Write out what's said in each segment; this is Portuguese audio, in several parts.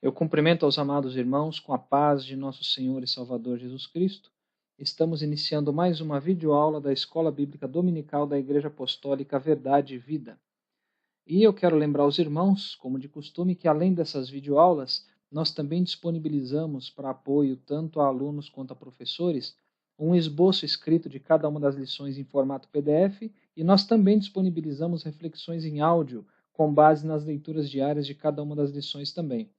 Eu cumprimento aos amados irmãos com a paz de nosso Senhor e Salvador Jesus Cristo. Estamos iniciando mais uma videoaula da Escola Bíblica Dominical da Igreja Apostólica Verdade e Vida. E eu quero lembrar aos irmãos, como de costume, que além dessas videoaulas, nós também disponibilizamos para apoio tanto a alunos quanto a professores um esboço escrito de cada uma das lições em formato PDF e nós também disponibilizamos reflexões em áudio com base nas leituras diárias de cada uma das lições também.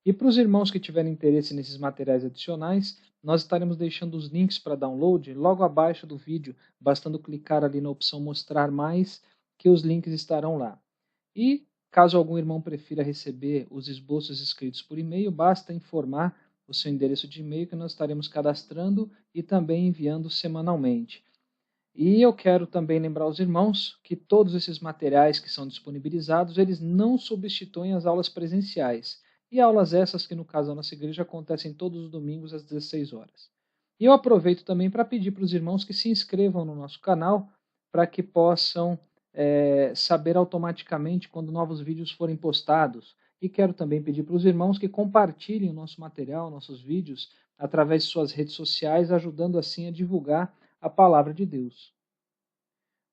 E para os irmãos que tiverem interesse nesses materiais adicionais, nós estaremos deixando os links para download logo abaixo do vídeo, bastando clicar ali na opção mostrar mais, que os links estarão lá. E caso algum irmão prefira receber os esboços escritos por e-mail, basta informar o seu endereço de e-mail que nós estaremos cadastrando e também enviando semanalmente. E eu quero também lembrar aos irmãos que todos esses materiais que são disponibilizados, eles não substituem as aulas presenciais. E aulas essas que, no caso da nossa igreja, acontecem todos os domingos às 16 horas. E eu aproveito também para pedir para os irmãos que se inscrevam no nosso canal para que possam saber automaticamente quando novos vídeos forem postados. E quero também pedir para os irmãos que compartilhem o nosso material, nossos vídeos, através de suas redes sociais, ajudando assim a divulgar a palavra de Deus.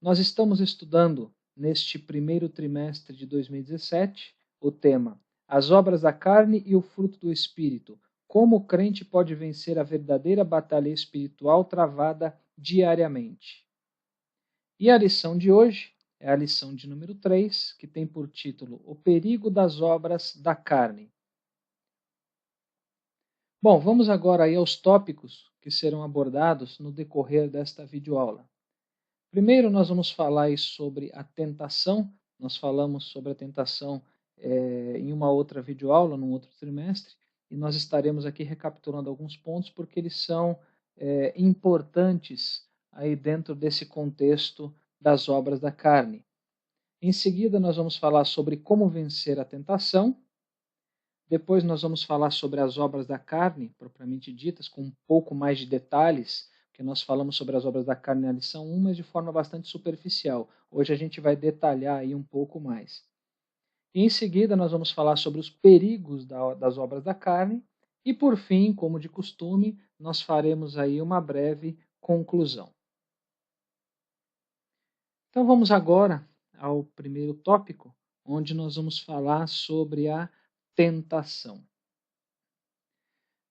Nós estamos estudando, neste primeiro trimestre de 2017, o tema As obras da carne e o fruto do Espírito. Como o crente pode vencer a verdadeira batalha espiritual travada diariamente. E a lição de hoje é a lição de número 3, que tem por título O perigo das obras da carne. Bom, vamos agora aí aos tópicos que serão abordados no decorrer desta videoaula. Primeiro, nós vamos falar sobre a tentação. Nós falamos sobre a tentação em uma outra videoaula, num outro trimestre, e nós estaremos aqui recapitulando alguns pontos porque eles são importantes aí dentro desse contexto das obras da carne. Em seguida, nós vamos falar sobre como vencer a tentação. Depois nós vamos falar sobre as obras da carne, propriamente ditas, com um pouco mais de detalhes, porque nós falamos sobre as obras da carne na lição 1, mas de forma bastante superficial. Hoje a gente vai detalhar aí um pouco mais. E em seguida nós vamos falar sobre os perigos das obras da carne. E por fim, como de costume, nós faremos aí uma breve conclusão. Então vamos agora ao primeiro tópico, onde nós vamos falar sobre a tentação.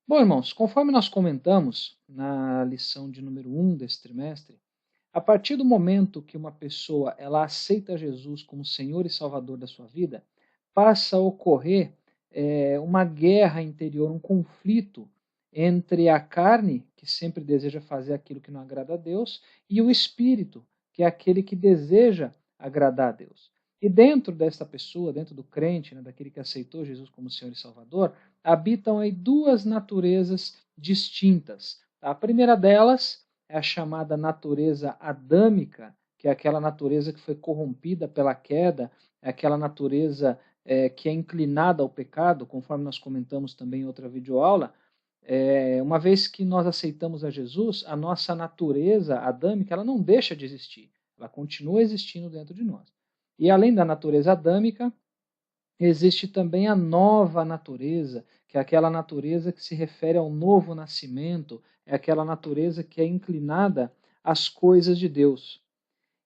Bom, irmãos, conforme nós comentamos na lição de número 1 desse trimestre, a partir do momento que uma pessoa ela aceita Jesus como Senhor e Salvador da sua vida, passa a ocorrer uma guerra interior, um conflito entre a carne, que sempre deseja fazer aquilo que não agrada a Deus, e o espírito, que é aquele que deseja agradar a Deus. E dentro desta pessoa, dentro do crente, né, daquele que aceitou Jesus como Senhor e Salvador, habitam aí duas naturezas distintas. A primeira delas é a chamada natureza adâmica, que é aquela natureza que foi corrompida pela queda, é aquela natureza que é inclinada ao pecado, conforme nós comentamos também em outra videoaula. Uma vez que nós aceitamos a Jesus, a nossa natureza adâmica ela não deixa de existir, ela continua existindo dentro de nós. E além da natureza adâmica, existe também a nova natureza, que é aquela natureza que se refere ao novo nascimento, é aquela natureza que é inclinada às coisas de Deus.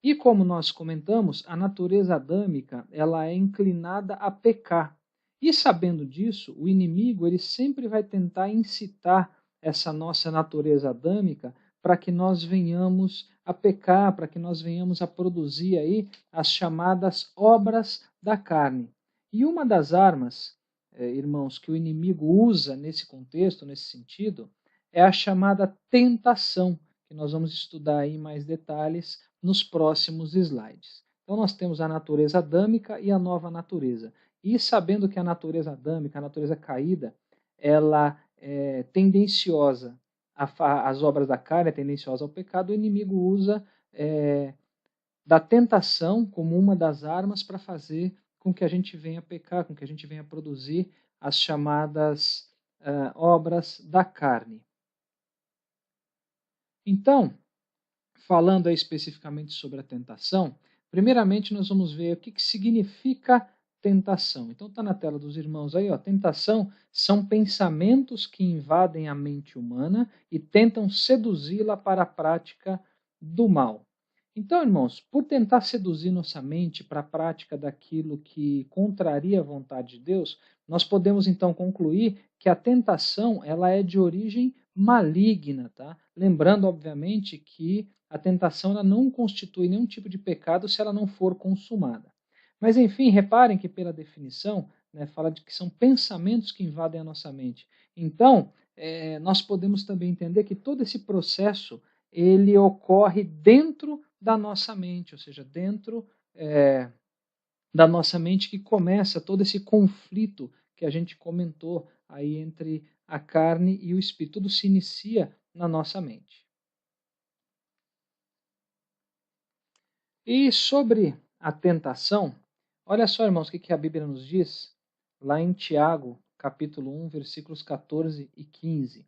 E como nós comentamos, a natureza adâmica ela é inclinada a pecar. E sabendo disso, o inimigo ele sempre vai tentar incitar essa nossa natureza adâmica para que nós venhamos a pecar, para que nós venhamos a produzir aí as chamadas obras da carne. E uma das armas, irmãos, que o inimigo usa nesse contexto, nesse sentido, é a chamada tentação, que nós vamos estudar aí em mais detalhes nos próximos slides. Então nós temos a natureza adâmica e a nova natureza. E sabendo que a natureza adâmica, a natureza caída, ela é tendenciosa às obras da carne, é tendenciosa ao pecado, o inimigo usa da tentação como uma das armas para fazer com que a gente venha pecar, com que a gente venha produzir as chamadas obras da carne. Então, falando aí especificamente sobre a tentação, primeiramente nós vamos ver o que significa tentação. Então está na tela dos irmãos aí, ó. Tentação são pensamentos que invadem a mente humana e tentam seduzi-la para a prática do mal. Então, irmãos, por tentar seduzir nossa mente para a prática daquilo que contraria a vontade de Deus, nós podemos então concluir que a tentação ela é de origem maligna, tá? Lembrando, obviamente, que a tentação ela não constitui nenhum tipo de pecado se ela não for consumada. Mas, enfim, reparem que pela definição, né, fala de que são pensamentos que invadem a nossa mente. Então, nós podemos também entender que todo esse processo ele ocorre dentro da nossa mente, ou seja, dentro da nossa mente que começa todo esse conflito que a gente comentou aí entre a carne e o espírito. Tudo se inicia na nossa mente. E sobre a tentação, olha só, irmãos, o que a Bíblia nos diz lá em Tiago, capítulo 1, versículos 14 e 15.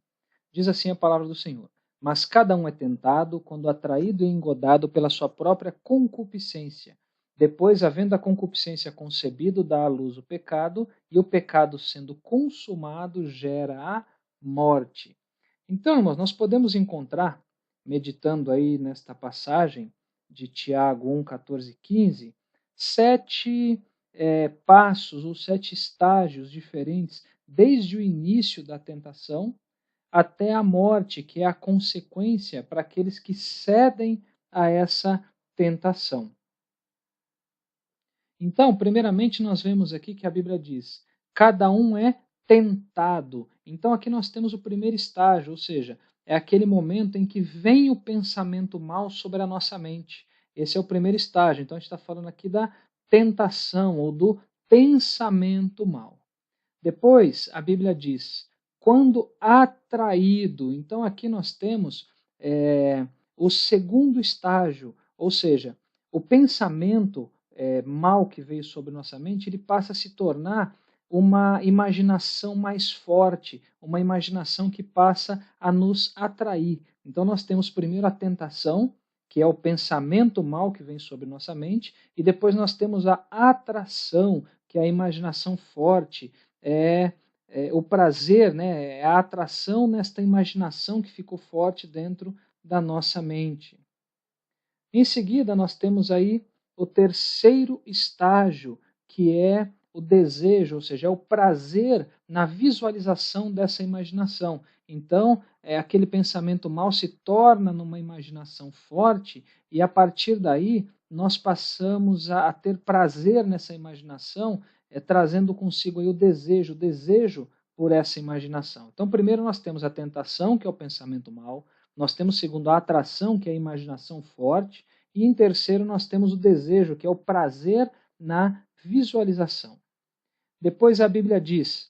Diz assim a palavra do Senhor: Mas cada um é tentado quando atraído e engodado pela sua própria concupiscência. Depois, havendo a concupiscência concebido, dá à luz o pecado, e o pecado, sendo consumado, gera a morte. Então, irmãos, nós podemos encontrar, meditando aí nesta passagem de Tiago 1, 14 e 15, sete passos ou 7 estágios diferentes, desde o início da tentação até a morte, que é a consequência para aqueles que cedem a essa tentação. Então, primeiramente, nós vemos aqui que a Bíblia diz: cada um é tentado. Então, aqui nós temos o primeiro estágio, ou seja, é aquele momento em que vem o pensamento mal sobre a nossa mente. Esse é o primeiro estágio. Então, a gente está falando aqui da tentação ou do pensamento mal. Depois, a Bíblia diz: quando atraído. Então, aqui nós temos o segundo estágio, ou seja, o pensamento mal que veio sobre nossa mente, ele passa a se tornar uma imaginação mais forte, uma imaginação que passa a nos atrair. Então, nós temos primeiro a tentação, que é o pensamento mal que vem sobre nossa mente, e depois nós temos a atração, que é a imaginação forte, o prazer, né, é a atração nesta imaginação que ficou forte dentro da nossa mente. Em seguida, nós temos aí o terceiro estágio, que é o desejo, ou seja, é o prazer na visualização dessa imaginação. Então, aquele pensamento mal se torna numa imaginação forte e a partir daí nós passamos a ter prazer nessa imaginação, trazendo consigo aí o desejo por essa imaginação. Então, primeiro nós temos a tentação, que é o pensamento mal, nós temos, segundo, a atração, que é a imaginação forte, e em terceiro nós temos o desejo, que é o prazer na visualização. Depois a Bíblia diz: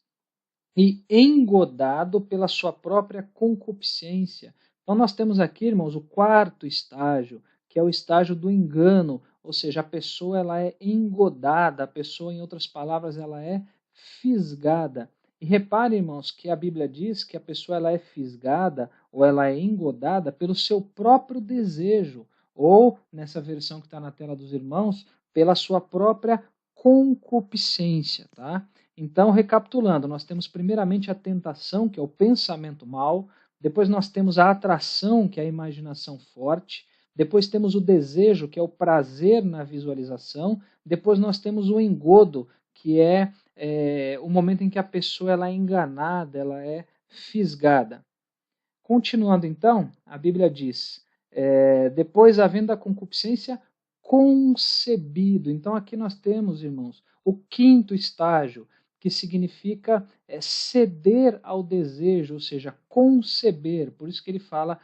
e engodado pela sua própria concupiscência. Então nós temos aqui, irmãos, o quarto estágio, que é o estágio do engano, ou seja, a pessoa ela é engodada, a pessoa, em outras palavras, ela é fisgada. E repare, irmãos, que a Bíblia diz que a pessoa ela é fisgada ou ela é engodada pelo seu próprio desejo, ou, nessa versão que está na tela dos irmãos, pela sua própria concupiscência, tá? Então, recapitulando, nós temos primeiramente a tentação, que é o pensamento mal, depois nós temos a atração, que é a imaginação forte, depois temos o desejo, que é o prazer na visualização, depois nós temos o engodo, que é o momento em que a pessoa ela é enganada, ela é fisgada. Continuando então, a Bíblia diz: depois, havendo a concupiscência, concebido. Então, aqui nós temos, irmãos, o quinto estágio, que significa ceder ao desejo, ou seja, conceber. Por isso que ele fala,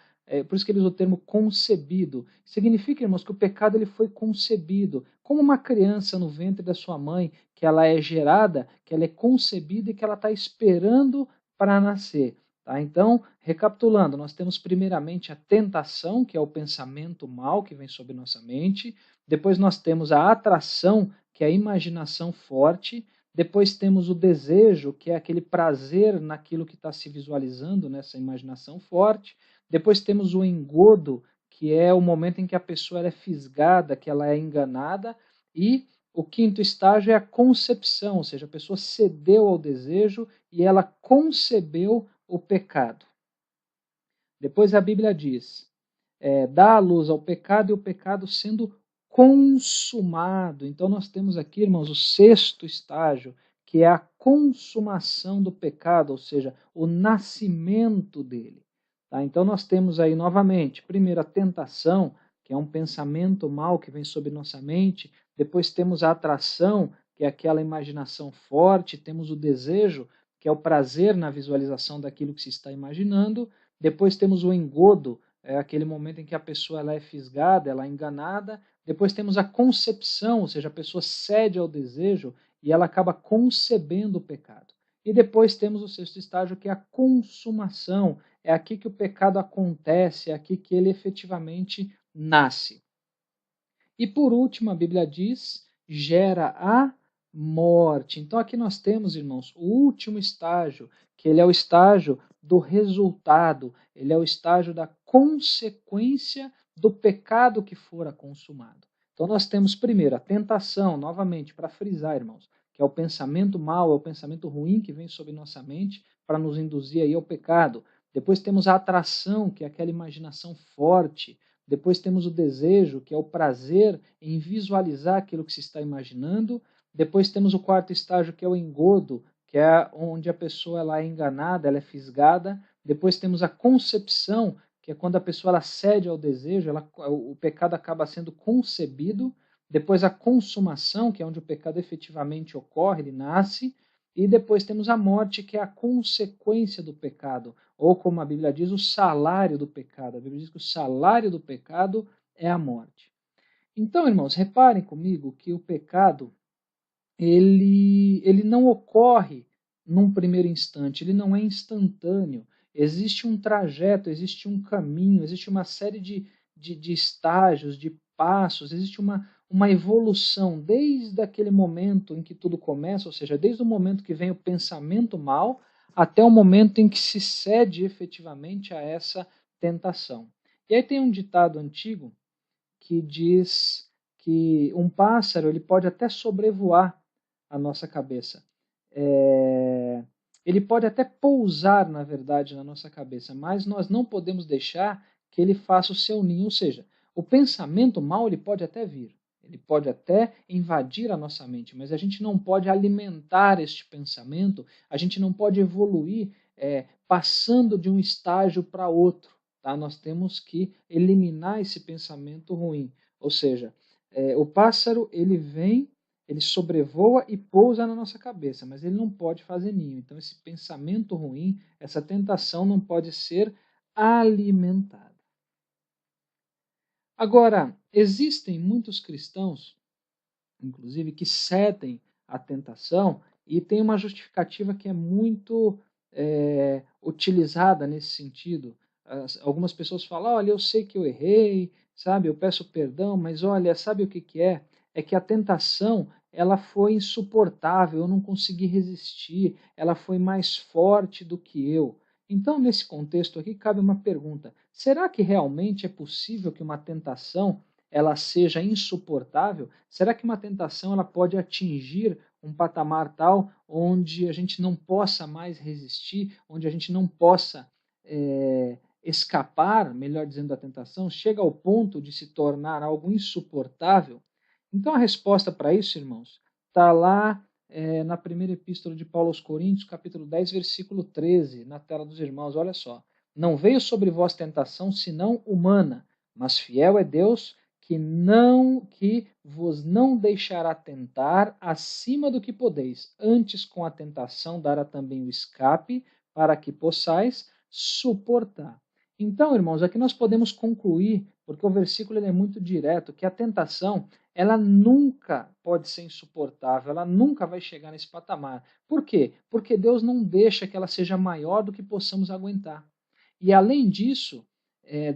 por isso que ele usa o termo concebido. Significa, irmãos, que o pecado ele foi concebido, como uma criança no ventre da sua mãe, que ela é gerada, que ela é concebida e que ela está esperando para nascer. Tá? Então, recapitulando, nós temos primeiramente a tentação, que é o pensamento mal que vem sobre nossa mente. Depois nós temos a atração, que é a imaginação forte. Depois temos o desejo, que é aquele prazer naquilo que está se visualizando nessa imaginação forte. Depois temos o engodo, que é o momento em que a pessoa é fisgada, que ela é enganada. E O quinto estágio é a concepção, ou seja, a pessoa cedeu ao desejo e ela concebeu o pecado. Depois a Bíblia diz, dá a luz ao pecado e o pecado sendo consumado. Então nós temos aqui, irmãos, o sexto estágio, que é a consumação do pecado, ou seja, o nascimento dele. Tá? Então nós temos aí novamente, primeiro a tentação, que é um pensamento mau que vem sobre nossa mente, depois temos a atração, que é aquela imaginação forte, temos o desejo, que é o prazer na visualização daquilo que se está imaginando, depois temos o engodo, é aquele momento em que a pessoa ela é fisgada, ela é enganada. Depois temos a concepção, ou seja, a pessoa cede ao desejo e ela acaba concebendo o pecado. E depois temos o sexto estágio, que é a consumação. É aqui que o pecado acontece, é aqui que ele efetivamente nasce. E por último, a Bíblia diz, gera a morte. Então aqui nós temos, irmãos, o último estágio, que ele é o estágio do resultado, ele é o estágio da consequência do pecado que fora consumado. Então nós temos primeiro a tentação, novamente, para frisar, irmãos, que é o pensamento mau, é o pensamento ruim que vem sobre nossa mente para nos induzir aí ao pecado. Depois temos a atração, que é aquela imaginação forte. Depois temos o desejo, que é o prazer em visualizar aquilo que se está imaginando. Depois temos o quarto estágio, que é o engodo, que é onde a pessoa ela é enganada, ela é fisgada. Depois temos a concepção, que é quando a pessoa ela cede ao desejo, o pecado acaba sendo concebido. Depois a consumação, que é onde o pecado efetivamente ocorre, ele nasce. E depois temos a morte, que é a consequência do pecado, ou como a Bíblia diz, o salário do pecado. A Bíblia diz que o salário do pecado é a morte. Então, irmãos, reparem comigo que o pecado, ele não ocorre num primeiro instante, ele não é instantâneo. Existe um trajeto, existe um caminho, existe uma série de estágios, de passos, existe uma evolução desde aquele momento em que tudo começa, ou seja, desde o momento que vem o pensamento mal até o momento em que se cede efetivamente a essa tentação. E aí tem um ditado antigo que diz que um pássaro ele pode até sobrevoar a nossa cabeça. Ele pode até pousar, na verdade, na nossa cabeça, mas nós não podemos deixar que ele faça o seu ninho. Ou seja, o pensamento mal ele pode até vir, ele pode até invadir a nossa mente, mas a gente não pode alimentar este pensamento, a gente não pode evoluir passando de um estágio para outro. Tá? Nós temos que eliminar esse pensamento ruim. Ou seja, o pássaro ele vem, ele sobrevoa e pousa na nossa cabeça, mas ele não pode fazer ninho. Então esse pensamento ruim, essa tentação não pode ser alimentada. Agora, existem muitos cristãos, inclusive, que cedem à tentação e tem uma justificativa que é muito utilizada nesse sentido. Algumas pessoas falam, olha, eu sei que eu errei, sabe, eu peço perdão, mas olha, sabe o que que é? É que a tentação, ela foi insuportável, eu não consegui resistir, ela foi mais forte do que eu. Então, nesse contexto aqui, cabe uma pergunta, será que realmente é possível que uma tentação ela seja insuportável? Será que uma tentação ela pode atingir um patamar tal onde a gente não possa mais resistir, onde a gente não possa escapar, melhor dizendo, da tentação, chega ao ponto de se tornar algo insuportável? Então a resposta para isso, irmãos, está lá na primeira epístola de Paulo aos Coríntios, capítulo 10, versículo 13, na tela dos irmãos, olha só. Não veio sobre vós tentação senão humana, mas fiel é Deus que vos não deixará tentar acima do que podeis, antes com a tentação dará também o escape, para que possais suportar. Então, irmãos, aqui nós podemos concluir, porque o versículo ele é muito direto, que a tentação ela nunca pode ser insuportável, ela nunca vai chegar nesse patamar. Por quê? Porque Deus não deixa que ela seja maior do que possamos aguentar. E além disso,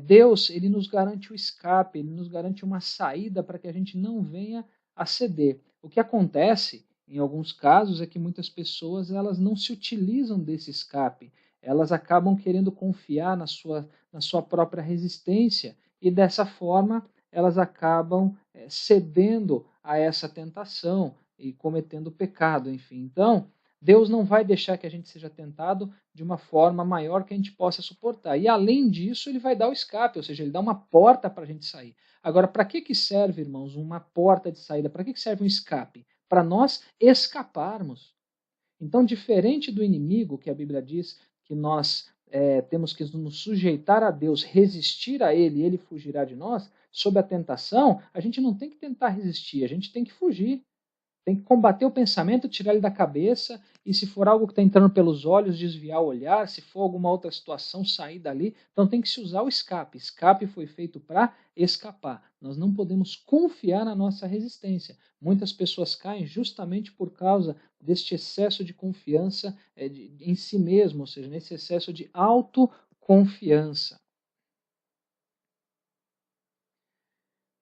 Deus ele nos garante o escape, ele nos garante uma saída para que a gente não venha a ceder. O que acontece, em alguns casos, é que muitas pessoas elas não se utilizam desse escape, elas acabam querendo confiar na sua própria resistência e dessa forma elas acabam cedendo a essa tentação e cometendo pecado, enfim. Então, Deus não vai deixar que a gente seja tentado de uma forma maior que a gente possa suportar. E além disso, ele vai dar o escape, ou seja, ele dá uma porta para a gente sair. Agora, para que serve, irmãos, uma porta de saída? Para que serve um escape? Para nós escaparmos. Então, diferente do inimigo, que a Bíblia diz que nós temos que nos sujeitar a Deus, resistir a Ele e Ele fugirá de nós, sob a tentação, a gente não tem que tentar resistir, a gente tem que fugir. Tem que combater o pensamento, tirar ele da cabeça, e se for algo que está entrando pelos olhos, desviar o olhar, se for alguma outra situação, sair dali. Então tem que se usar o escape. Escape foi feito para escapar. Nós não podemos confiar na nossa resistência. Muitas pessoas caem justamente por causa deste excesso de confiança em si mesmo, ou seja, nesse excesso de autoconfiança.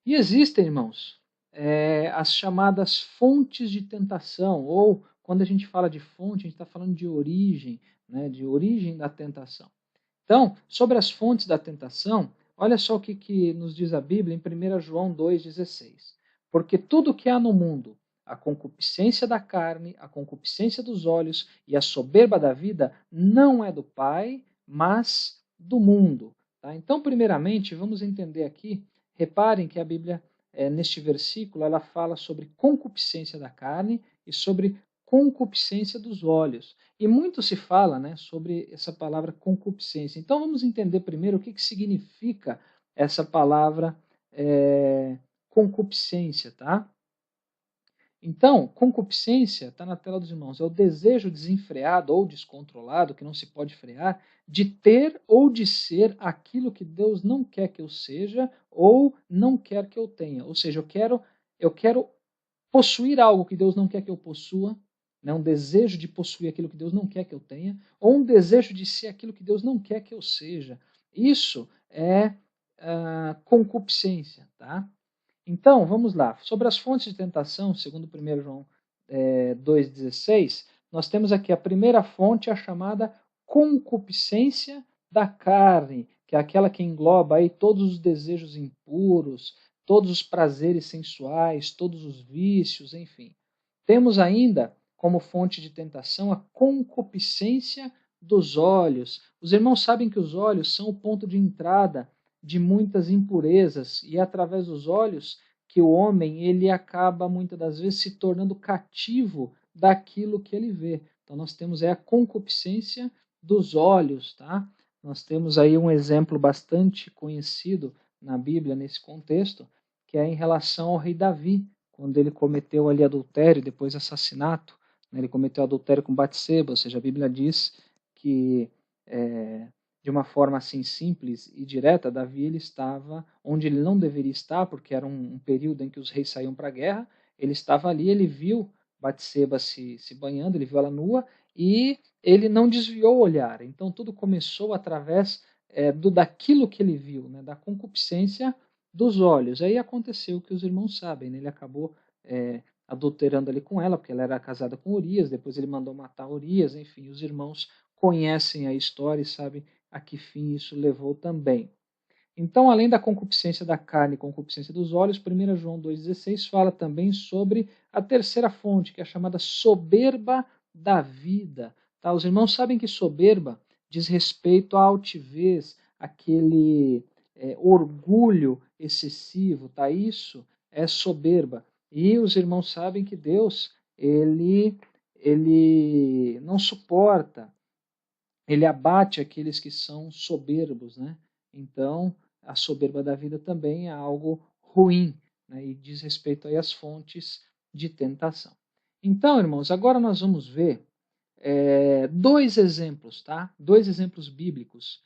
E existem, irmãos, as chamadas fontes de tentação, ou quando a gente fala de fonte, a gente está falando de origem, né, de origem da tentação. Então, sobre as fontes da tentação, olha só o que nos diz a Bíblia em 1 João 2,16. Porque tudo que há no mundo, a concupiscência da carne, a concupiscência dos olhos e a soberba da vida, não é do Pai, mas do mundo. Tá? Então, primeiramente, vamos entender aqui, reparem que a Bíblia, neste versículo, ela fala sobre concupiscência da carne e sobre concupiscência dos olhos. E muito se fala, né, sobre essa palavra concupiscência. Então vamos entender primeiro o que significa essa palavra concupiscência, tá? Então, concupiscência, está na tela dos irmãos, é o desejo desenfreado ou descontrolado, que não se pode frear, de ter ou de ser aquilo que Deus não quer que eu seja ou não quer que eu tenha. Ou seja, eu quero possuir algo que Deus não quer que eu possua, né? Um desejo de possuir aquilo que Deus não quer que eu tenha, ou um desejo de ser aquilo que Deus não quer que eu seja. Isso é concupiscência, tá? Então, vamos lá. Sobre as fontes de tentação, segundo 1 João 2,16, nós temos aqui a primeira fonte, a chamada concupiscência da carne, que é aquela que engloba aí todos os desejos impuros, todos os prazeres sensuais, todos os vícios, enfim. Temos ainda como fonte de tentação a concupiscência dos olhos. Os irmãos sabem que os olhos são o ponto de entrada de muitas impurezas, e é através dos olhos que o homem ele acaba muitas das vezes se tornando cativo daquilo que ele vê. Então nós temos aí a concupiscência dos olhos, tá? Nós temos aí um exemplo bastante conhecido na Bíblia nesse contexto, que é em relação ao rei Davi, quando ele cometeu ali adultério e depois assassinato, né? Ele cometeu adultério com Batseba, ou seja, a Bíblia diz que de uma forma assim simples e direta, Davi ele estava onde ele não deveria estar, porque era um período em que os reis saíam para a guerra. Ele estava ali, ele viu Batseba se banhando, ele viu ela nua e ele não desviou o olhar. Então tudo começou através daquilo que ele viu, né, da concupiscência dos olhos. Aí aconteceu o que os irmãos sabem, né? Ele acabou adulterando ali com ela, porque ela era casada com Urias, depois ele mandou matar Urias, enfim, os irmãos conhecem a história e sabem a que fim isso levou também. Então, além da concupiscência da carne e concupiscência dos olhos, 1 João 2,16 fala também sobre a terceira fonte, que é a chamada soberba da vida. Tá? Os irmãos sabem que soberba diz respeito à altivez, aquele orgulho excessivo, tá? Isso é soberba. E os irmãos sabem que Deus, ele não suporta, ele abate aqueles que são soberbos, né? Então, a soberba da vida também é algo ruim, né? E diz respeito aí às fontes de tentação. Então, irmãos, agora nós vamos ver dois exemplos, tá? Dois exemplos bíblicos,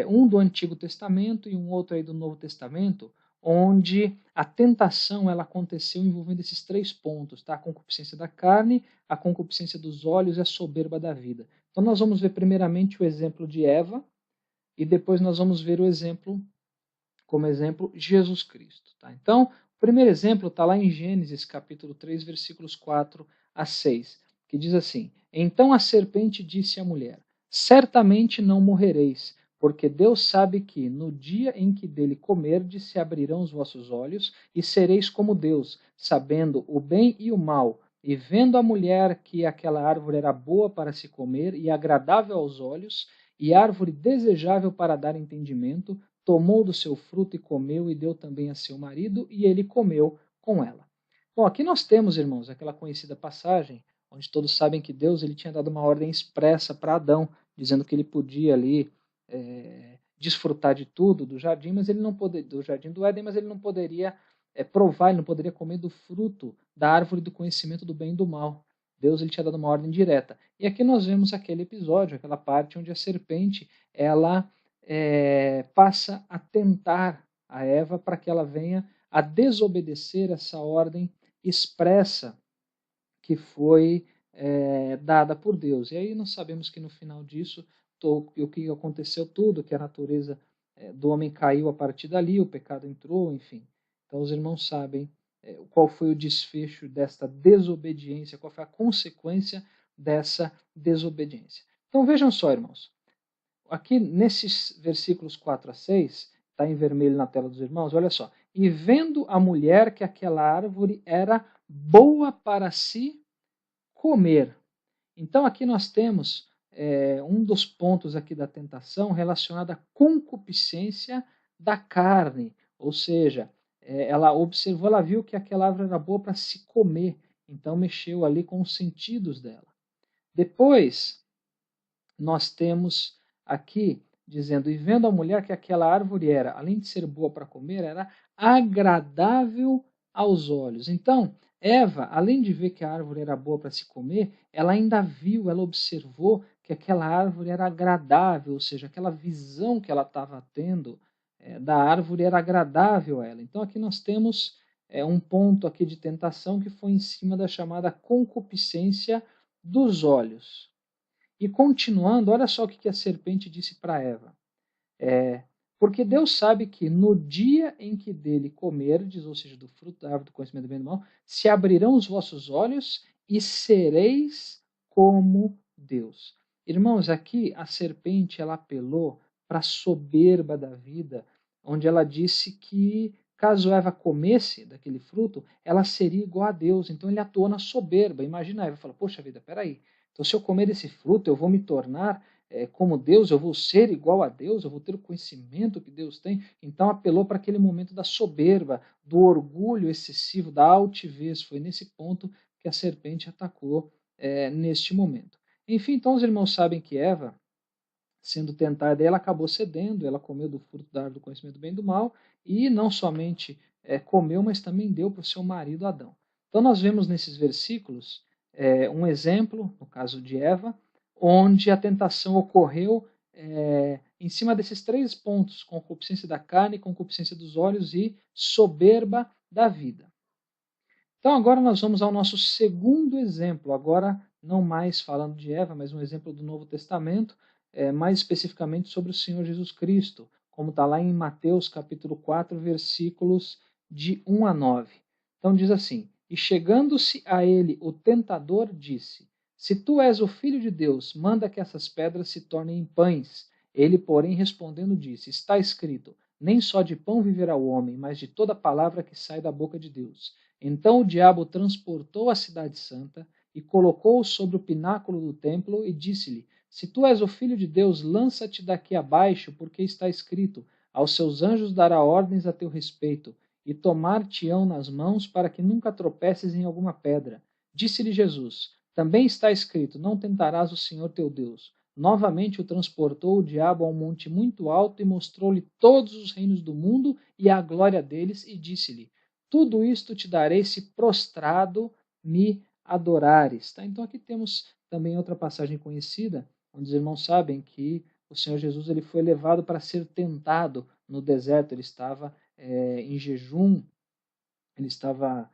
um do Antigo Testamento e um outro aí do Novo Testamento, onde a tentação ela aconteceu envolvendo esses três pontos, tá? A concupiscência da carne, a concupiscência dos olhos e a soberba da vida. Então nós vamos ver primeiramente o exemplo de Eva e depois nós vamos ver o exemplo, como exemplo, Jesus Cristo. Tá? Então, o primeiro exemplo está lá em Gênesis capítulo 3, versículos 4 a 6, que diz assim: Então a serpente disse à mulher: Certamente não morrereis, Porque Deus sabe que no dia em que dele comerdes se abrirão os vossos olhos e sereis como Deus, sabendo o bem e o mal. E vendo a mulher que aquela árvore era boa para se comer e agradável aos olhos, e árvore desejável para dar entendimento, tomou do seu fruto e comeu, e deu também a seu marido, e ele comeu com ela. Bom, aqui nós temos, irmãos, aquela conhecida passagem, onde todos sabem que Deus ele tinha dado uma ordem expressa para Adão, dizendo que ele podia ali desfrutar de tudo do jardim, mas ele não poderia, do jardim do Éden, mas ele não poderia provar, ele não poderia comer do fruto da árvore do conhecimento do bem e do mal. Deus ele tinha dado uma ordem direta. E aqui nós vemos aquele episódio, aquela parte onde a serpente ela passa a tentar a Eva para que ela venha a desobedecer essa ordem expressa que foi dada por Deus. E aí nós sabemos que no final disso, o que aconteceu tudo, que a natureza do homem caiu a partir dali, o pecado entrou, enfim. Então os irmãos sabem qual foi o desfecho desta desobediência, qual foi a consequência dessa desobediência. Então vejam só, irmãos. Aqui nesses versículos 4 a 6, está em vermelho na tela dos irmãos, olha só. E vendo a mulher que aquela árvore era boa para si comer. Então aqui nós temos um dos pontos aqui da tentação relacionado à concupiscência da carne, ou seja, ela observou, ela viu que aquela árvore era boa para se comer, então mexeu ali com os sentidos dela. Depois nós temos aqui dizendo, e vendo a mulher que aquela árvore era, além de ser boa para comer, era agradável aos olhos. Então, Eva, além de ver que a árvore era boa para se comer, ela ainda viu, ela observou que aquela árvore era agradável, ou seja, aquela visão que ela estava tendo da árvore era agradável a ela. Então aqui nós temos um ponto aqui de tentação que foi em cima da chamada concupiscência dos olhos. E continuando, olha só o que a serpente disse para Eva. Porque Deus sabe que no dia em que dele comerdes, ou seja, do fruto da árvore do conhecimento do bem e do mal, se abrirão os vossos olhos e sereis como Deus. Irmãos, aqui a serpente ela apelou para a soberba da vida, onde ela disse que caso Eva comesse daquele fruto, ela seria igual a Deus. Então ele atuou na soberba. Imagina Eva, fala, poxa vida, peraí, então se eu comer desse fruto, eu vou me tornar como Deus, eu vou ser igual a Deus, eu vou ter o conhecimento que Deus tem. Então apelou para aquele momento da soberba, do orgulho excessivo, da altivez. Foi nesse ponto que a serpente atacou neste momento. Enfim, então os irmãos sabem que Eva, sendo tentada, ela acabou cedendo, ela comeu do fruto da árvore do conhecimento do bem e do mal, e não somente comeu, mas também deu para o seu marido Adão. Então nós vemos nesses versículos um exemplo, no caso de Eva, onde a tentação ocorreu em cima desses três pontos: concupiscência da carne, concupiscência dos olhos e soberba da vida. Então agora nós vamos ao nosso segundo exemplo, agora não mais falando de Eva, mas um exemplo do Novo Testamento, mais especificamente sobre o Senhor Jesus Cristo, como está lá em Mateus capítulo 4, versículos de 1 a 9. Então diz assim, e chegando-se a ele o tentador disse, se tu és o Filho de Deus, manda que essas pedras se tornem em pães. Ele, porém, respondendo disse, está escrito, nem só de pão viverá o homem, mas de toda palavra que sai da boca de Deus. Então o diabo transportou a cidade santa e colocou-o sobre o pináculo do templo e disse-lhe, se tu és o Filho de Deus, lança-te daqui abaixo, porque está escrito, aos seus anjos dará ordens a teu respeito, e tomar-te-ão nas mãos para que nunca tropeces em alguma pedra. Disse-lhe Jesus, também está escrito, não tentarás o Senhor teu Deus. Novamente o transportou o diabo a um monte muito alto e mostrou-lhe todos os reinos do mundo e a glória deles, e disse-lhe, tudo isto te darei se prostrado me adorares. Tá? Então aqui temos também outra passagem conhecida, onde os irmãos sabem que o Senhor Jesus ele foi levado para ser tentado no deserto. Ele estava em jejum, ele estava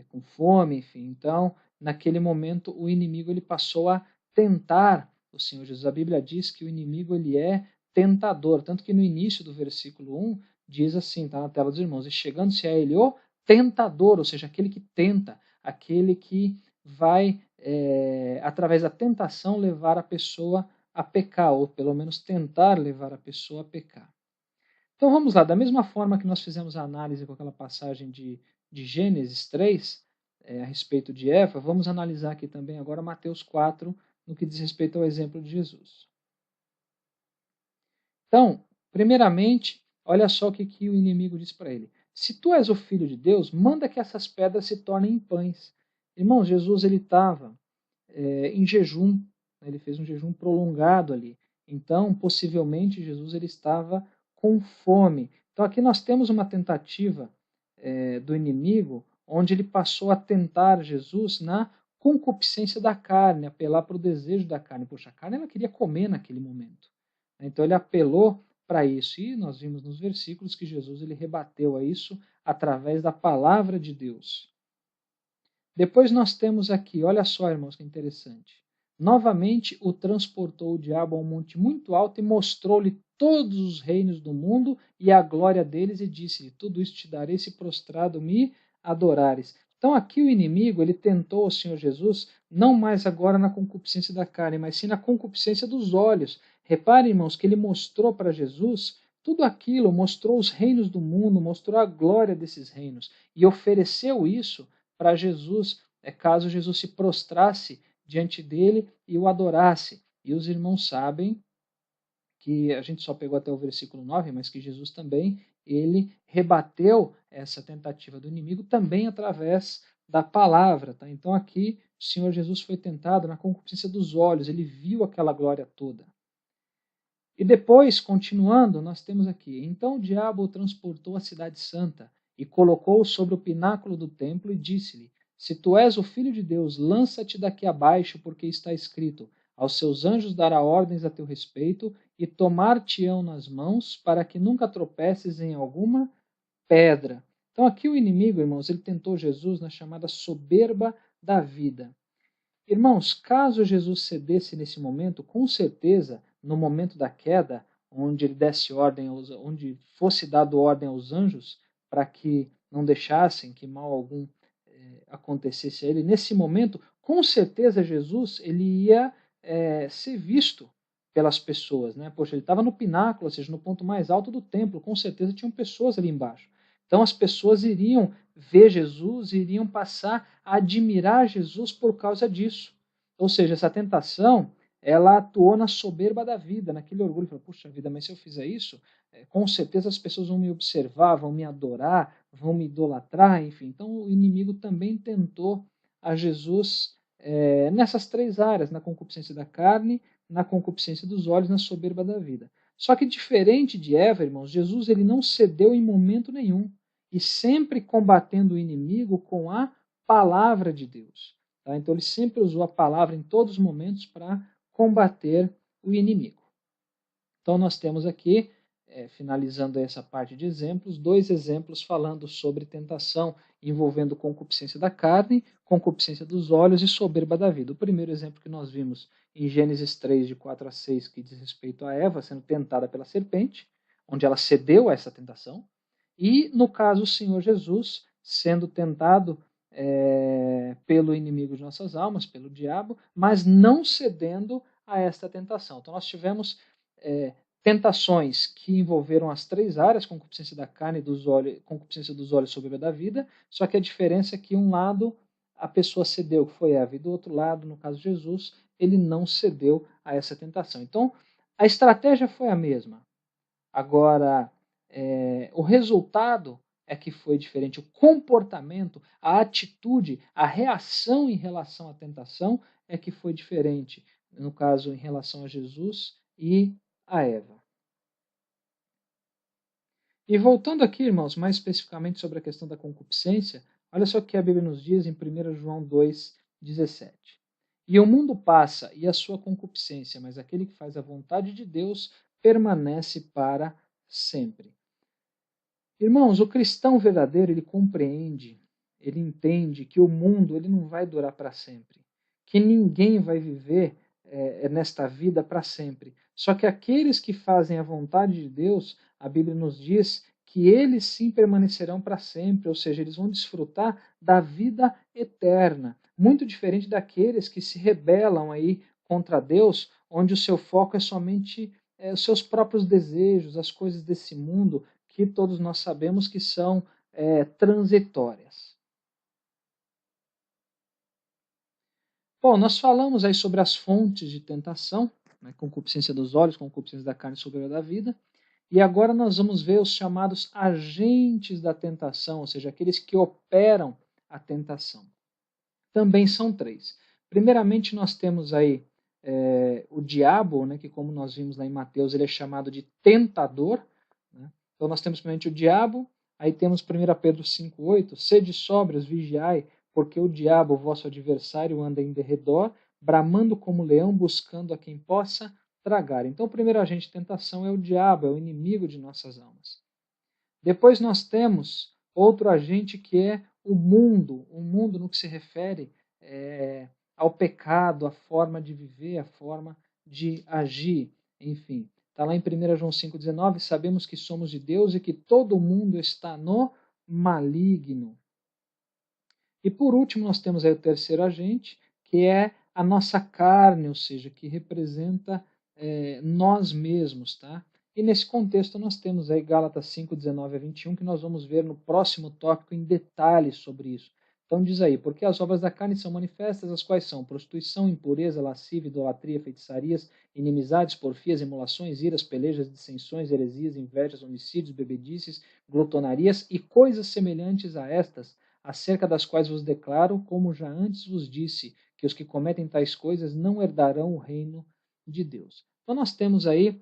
com fome, enfim. Então, naquele momento, o inimigo ele passou a tentar o Senhor Jesus. A Bíblia diz que o inimigo ele é tentador, tanto que no início do versículo 1 diz assim, está na tela dos irmãos, e chegando-se a ele o tentador, ou seja, aquele que tenta, aquele que vai, através da tentação, levar a pessoa a pecar, ou pelo menos tentar levar a pessoa a pecar. Então vamos lá, da mesma forma que nós fizemos a análise com aquela passagem de Gênesis 3, a respeito de Eva, vamos analisar aqui também agora Mateus 4, no que diz respeito ao exemplo de Jesus. Então, primeiramente, olha só o que o inimigo diz para ele. Se tu és o filho de Deus, manda que essas pedras se tornem em pães. Irmãos, Jesus ele estava em jejum, né? Ele fez um jejum prolongado ali. Então, possivelmente, Jesus ele estava com fome. Então, aqui nós temos uma tentativa do inimigo, onde ele passou a tentar Jesus na concupiscência da carne, apelar para o desejo da carne. Poxa, a carne ela queria comer naquele momento. Então, ele apelou para isso. E nós vimos nos versículos que Jesus ele rebateu a isso através da palavra de Deus. Depois nós temos aqui, olha só, irmãos, que interessante. Novamente o transportou o diabo a um monte muito alto e mostrou-lhe todos os reinos do mundo e a glória deles e disse-lhe, tudo isso te darei se prostrado me adorares. Então aqui o inimigo, ele tentou o Senhor Jesus, não mais agora na concupiscência da carne, mas sim na concupiscência dos olhos. Reparem, irmãos, que ele mostrou para Jesus tudo aquilo, mostrou os reinos do mundo, mostrou a glória desses reinos e ofereceu isso para Jesus, caso Jesus se prostrasse diante dele e o adorasse. E os irmãos sabem que a gente só pegou até o versículo 9, mas que Jesus também, ele rebateu essa tentativa do inimigo também através da palavra. Tá? Então aqui o Senhor Jesus foi tentado na concupiscência dos olhos, ele viu aquela glória toda. E depois, continuando, nós temos aqui, então o diabo o transportou à cidade santa e colocou-o sobre o pináculo do templo e disse-lhe, se tu és o filho de Deus, lança-te daqui abaixo, porque está escrito, aos seus anjos dará ordens a teu respeito e tomar-te-ão nas mãos para que nunca tropeces em alguma pedra. Então aqui o inimigo, irmãos, ele tentou Jesus na chamada soberba da vida. Irmãos, caso Jesus cedesse nesse momento, com certeza, no momento da queda, onde ele desse ordem, onde fosse dado ordem aos anjos para que não deixassem que mal algum acontecesse a ele, nesse momento, com certeza Jesus ele ia ser visto pelas pessoas, né? Poxa, ele estava no pináculo, ou seja, no ponto mais alto do templo, com certeza tinham pessoas ali embaixo. Então as pessoas iriam ver Jesus, iriam passar a admirar Jesus por causa disso. Ou seja, essa tentação, ela atuou na soberba da vida, naquele orgulho. Falou, puxa vida, mas se eu fizer isso, com certeza as pessoas vão me observar, vão me adorar, vão me idolatrar, enfim. Então o inimigo também tentou a Jesus nessas três áreas, na concupiscência da carne, na concupiscência dos olhos, na soberba da vida. Só que diferente de Eva, irmãos, Jesus ele não cedeu em momento nenhum e sempre combatendo o inimigo com a palavra de Deus. Tá? Então ele sempre usou a palavra em todos os momentos para combater o inimigo. Então nós temos aqui, finalizando essa parte de exemplos, dois exemplos falando sobre tentação envolvendo concupiscência da carne, concupiscência dos olhos e soberba da vida. O primeiro exemplo que nós vimos em Gênesis 3, de 4 a 6, que diz respeito a Eva sendo tentada pela serpente, onde ela cedeu a essa tentação, e no caso o Senhor Jesus sendo tentado pelo inimigo de nossas almas, pelo diabo, mas não cedendo a esta tentação. Então nós tivemos tentações que envolveram as três áreas, concupiscência da carne, dos olhos, concupiscência dos olhos, soberba da vida, só que a diferença é que um lado a pessoa cedeu, que foi Eva, e do outro lado, no caso de Jesus, ele não cedeu a essa tentação. Então, a estratégia foi a mesma. Agora, o resultado é que foi diferente. O comportamento, a atitude, a reação em relação à tentação é que foi diferente. No caso, em relação a Jesus e a Eva. E voltando aqui, irmãos, mais especificamente sobre a questão da concupiscência, olha só o que a Bíblia nos diz em 1 João 2,17. E o mundo passa e a sua concupiscência, mas aquele que faz a vontade de Deus permanece para sempre. Irmãos, o cristão verdadeiro, ele compreende, ele entende que o mundo ele não vai durar para sempre, que ninguém vai viver nesta vida para sempre. Só que aqueles que fazem a vontade de Deus, a Bíblia nos diz que eles sim permanecerão para sempre, ou seja, eles vão desfrutar da vida eterna, muito diferente daqueles que se rebelam aí contra Deus, onde o seu foco é somente os seus próprios desejos, as coisas desse mundo, que todos nós sabemos que são transitórias. Bom, nós falamos aí sobre as fontes de tentação, né, concupiscência dos olhos, concupiscência da carne e soberba da vida, e agora nós vamos ver os chamados agentes da tentação, ou seja, aqueles que operam a tentação. Também são três. Primeiramente, nós temos aí o diabo, né, que como nós vimos lá em Mateus, ele é chamado de tentador. Né? Então nós temos primeiramente o diabo, aí temos 1 Pedro 5,8, sede sóbrios, vigiai, porque o diabo, vosso adversário, anda em derredor, bramando como leão, buscando a quem possa tragar. Então o primeiro agente de tentação é o diabo, é o inimigo de nossas almas. Depois nós temos outro agente que é o mundo no que se refere ao pecado, a forma de viver, a forma de agir, enfim. Está lá em 1 João 5,19, sabemos que somos de Deus e que todo mundo está no maligno. E por último nós temos aí o terceiro agente, que é a nossa carne, ou seja, que representa nós mesmos, tá? E nesse contexto nós temos aí Gálatas 5, 19 a 21, que nós vamos ver no próximo tópico em detalhes sobre isso. Então diz aí, porque as obras da carne são manifestas, as quais são prostituição, impureza, lascívia, idolatria, feitiçarias, inimizades, porfias, emulações, iras, pelejas, dissensões, heresias, invejas, homicídios, bebedices, glutonarias e coisas semelhantes a estas, acerca das quais vos declaro, como já antes vos disse, que os que cometem tais coisas não herdarão o reino de Deus. Então nós temos aí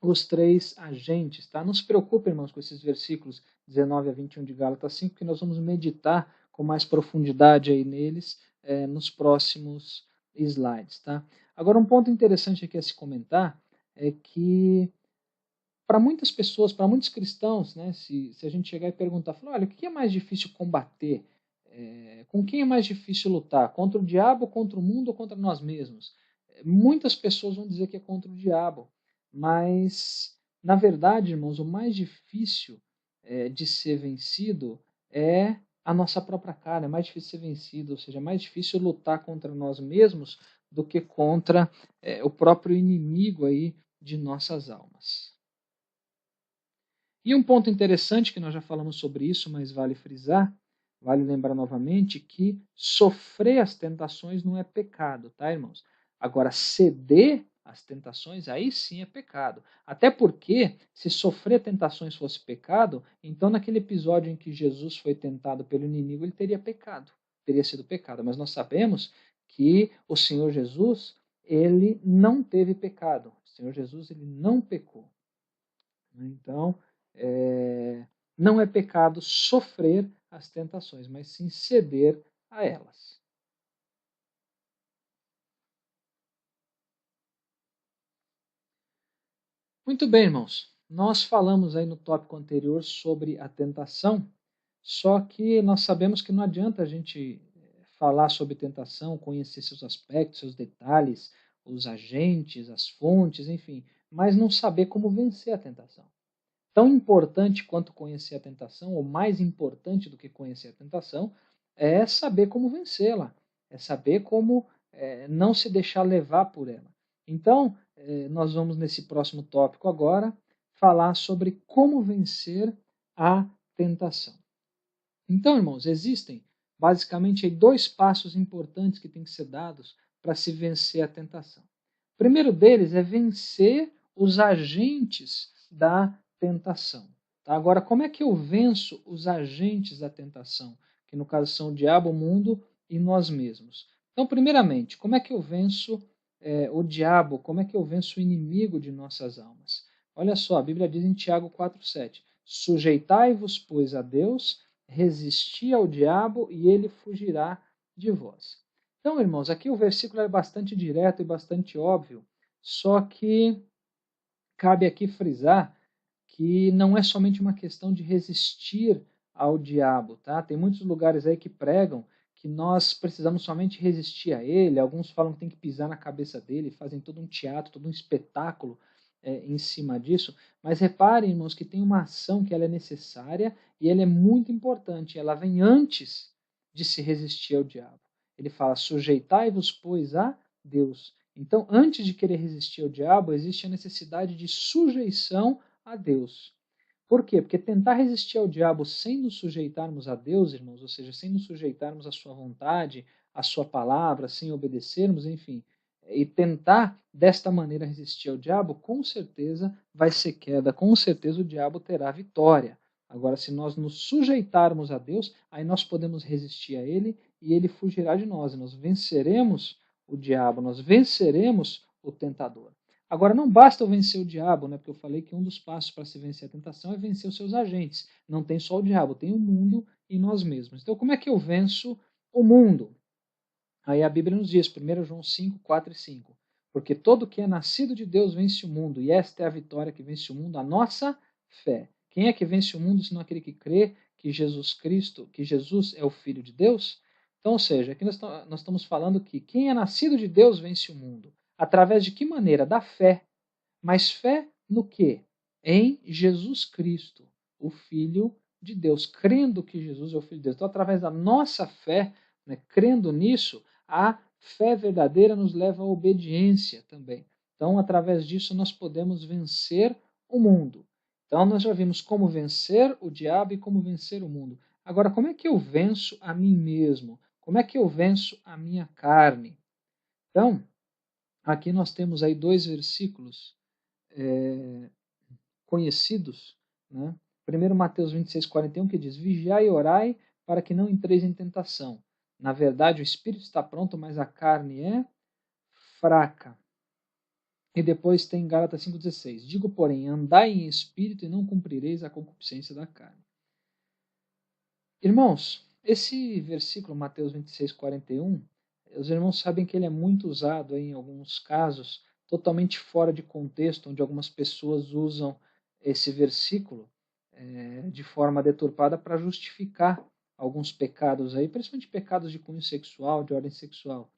os três agentes, tá? Não se preocupe, irmãos, com esses versículos 19 a 21 de Gálatas 5, que nós vamos meditar com mais profundidade aí neles nos próximos slides, tá? Agora, um ponto interessante aqui a se comentar é que para muitas pessoas, para muitos cristãos, né, se a gente chegar e perguntar, falar, olha, o que é mais difícil combater? Com quem é mais difícil lutar? Contra o diabo, contra o mundo ou contra nós mesmos? Muitas pessoas vão dizer que é contra o diabo, mas, na verdade, irmãos, o mais difícil de ser vencido é a nossa própria carne, é mais difícil ser vencido, ou seja, é mais difícil lutar contra nós mesmos do que contra o próprio inimigo aí de nossas almas. E um ponto interessante, que nós já falamos sobre isso, mas vale frisar, vale lembrar novamente, que sofrer as tentações não é pecado, tá, irmãos? Agora, ceder às tentações, aí sim é pecado. Até porque, se sofrer tentações fosse pecado, então naquele episódio em que Jesus foi tentado pelo inimigo, ele teria pecado, teria sido pecado. Mas nós sabemos que o Senhor Jesus, ele não teve pecado. O Senhor Jesus, ele não pecou. Então, não é pecado sofrer as tentações, mas sim ceder a elas. Muito bem, irmãos. Nós falamos aí no tópico anterior sobre a tentação, só que nós sabemos que não adianta a gente falar sobre tentação, conhecer seus aspectos, seus detalhes, os agentes, as fontes, enfim, mas não saber como vencer a tentação. Tão importante quanto conhecer a tentação, ou mais importante do que conhecer a tentação, é saber como vencê-la, é saber como não se deixar levar por ela. Então, nós vamos nesse próximo tópico agora falar sobre como vencer a tentação. Então, irmãos, existem basicamente dois passos importantes que têm que ser dados para se vencer a tentação. O primeiro deles é vencer os agentes da tentação. Tá? Agora, como é que eu venço os agentes da tentação? Que no caso são o diabo, o mundo e nós mesmos. Então, primeiramente, como é que eu venço o diabo? Como é que eu venço o inimigo de nossas almas? Olha só, a Bíblia diz em Tiago 4,7: sujeitai-vos, pois, a Deus, resisti ao diabo e ele fugirá de vós. Então, irmãos, aqui o versículo é bastante direto e bastante óbvio, só que cabe aqui frisar que não é somente uma questão de resistir ao diabo, tá? Tem muitos lugares aí que pregam que nós precisamos somente resistir a ele, alguns falam que tem que pisar na cabeça dele, fazem todo um teatro, todo um espetáculo em cima disso, mas reparem, irmãos, que tem uma ação que ela é necessária e ela é muito importante, ela vem antes de se resistir ao diabo. Ele fala, sujeitai-vos, pois, a Deus. Então, antes de querer resistir ao diabo, existe a necessidade de sujeição a Deus. Por quê? Porque tentar resistir ao diabo sem nos sujeitarmos a Deus, irmãos, ou seja, sem nos sujeitarmos à sua vontade, à sua palavra, sem obedecermos, enfim, e tentar desta maneira resistir ao diabo, com certeza vai ser queda, com certeza o diabo terá vitória. Agora, se nós nos sujeitarmos a Deus, aí nós podemos resistir a ele e ele fugirá de nós. Nós venceremos o diabo, nós venceremos o tentador. Agora, não basta eu vencer o diabo, né? Porque eu falei que um dos passos para se vencer a tentação é vencer os seus agentes. Não tem só o diabo, tem o mundo e nós mesmos. Então, como é que eu venço o mundo? Aí a Bíblia nos diz, 1 João 5, 4 e 5. Porque todo que é nascido de Deus vence o mundo, e esta é a vitória que vence o mundo, a nossa fé. Quem é que vence o mundo, senão aquele que crê que Jesus Cristo, que Jesus é o Filho de Deus? Então, ou seja, aqui nós estamos falando que quem é nascido de Deus vence o mundo. Através de que maneira? Da fé. Mas fé no quê? Em Jesus Cristo, o Filho de Deus. Crendo que Jesus é o Filho de Deus. Então, através da nossa fé, né, crendo nisso, a fé verdadeira nos leva à obediência também. Então, através disso, nós podemos vencer o mundo. Então, nós já vimos como vencer o diabo e como vencer o mundo. Agora, como é que eu venço a mim mesmo? Como é que eu venço a minha carne? Então, aqui nós temos aí dois versículos conhecidos, né? Primeiro Mateus 26, 41, que diz, vigiai e orai para que não entreis em tentação. Na verdade, o espírito está pronto, mas a carne é fraca. E depois tem Gálatas 5,16. Digo, porém, andai em espírito e não cumprireis a concupiscência da carne. Irmãos, esse versículo, Mateus 26, 41, os irmãos sabem que ele é muito usado em alguns casos, totalmente fora de contexto, onde algumas pessoas usam esse versículo de forma deturpada para justificar alguns pecados aí, principalmente pecados de cunho sexual, de ordem sexual,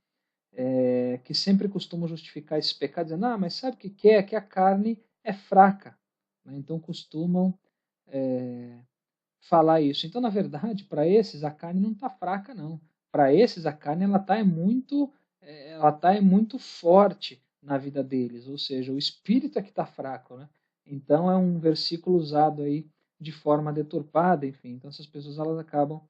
que sempre costumam justificar esses pecados dizendo, mas sabe o que é? Que a carne é fraca. Né? Então costumam falar isso. Então, na verdade, para esses a carne não está fraca, não. Para esses a carne ela tá muito forte na vida deles, ou seja, o espírito é que está fraco, né? Então é um versículo usado aí de forma deturpada, enfim. Então essas pessoas elas acabam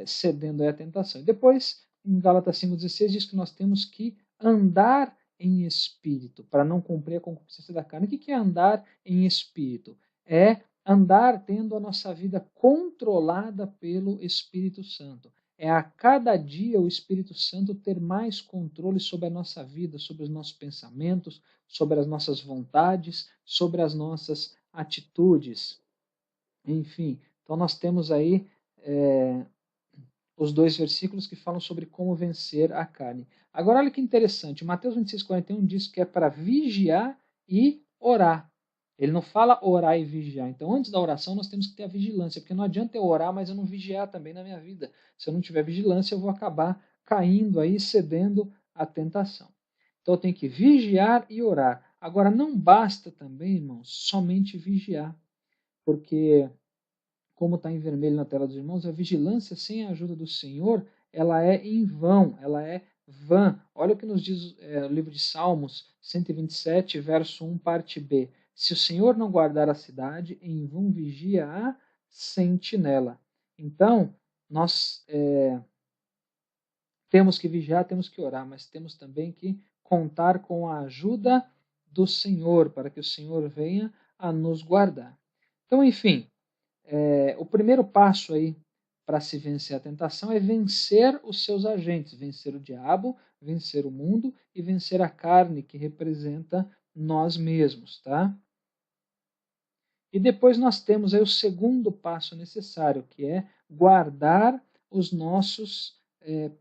cedendo à tentação. E depois, em Gálatas 5,16 diz que nós temos que andar em espírito para não cumprir a concupiscência da carne. O que é andar em espírito? É andar tendo a nossa vida controlada pelo Espírito Santo. É a cada dia o Espírito Santo ter mais controle sobre a nossa vida, sobre os nossos pensamentos, sobre as nossas vontades, sobre as nossas atitudes. Enfim, então nós temos aí os dois versículos que falam sobre como vencer a carne. Agora olha que interessante, Mateus 26, 41 diz que é para vigiar e orar. Ele não fala orar e vigiar. Então, antes da oração, nós temos que ter a vigilância, porque não adianta eu orar, mas eu não vigiar também na minha vida. Se eu não tiver vigilância, eu vou acabar caindo aí, cedendo à tentação. Então, eu tenho que vigiar e orar. Agora, não basta também, irmãos, somente vigiar, porque, como está em vermelho na tela dos irmãos, a vigilância sem a ajuda do Senhor, ela é em vão, ela é vã. Olha o que nos diz o livro de Salmos 127, verso 1, parte B. Se o Senhor não guardar a cidade, em vão vigia a sentinela. Então, nós temos que vigiar, temos que orar, mas temos também que contar com a ajuda do Senhor, para que o Senhor venha a nos guardar. Então, enfim, o primeiro passo aí para se vencer a tentação é vencer os seus agentes, vencer o diabo, vencer o mundo e vencer a carne, que representa nós mesmos, tá? E depois nós temos aí o segundo passo necessário, que é guardar os nossos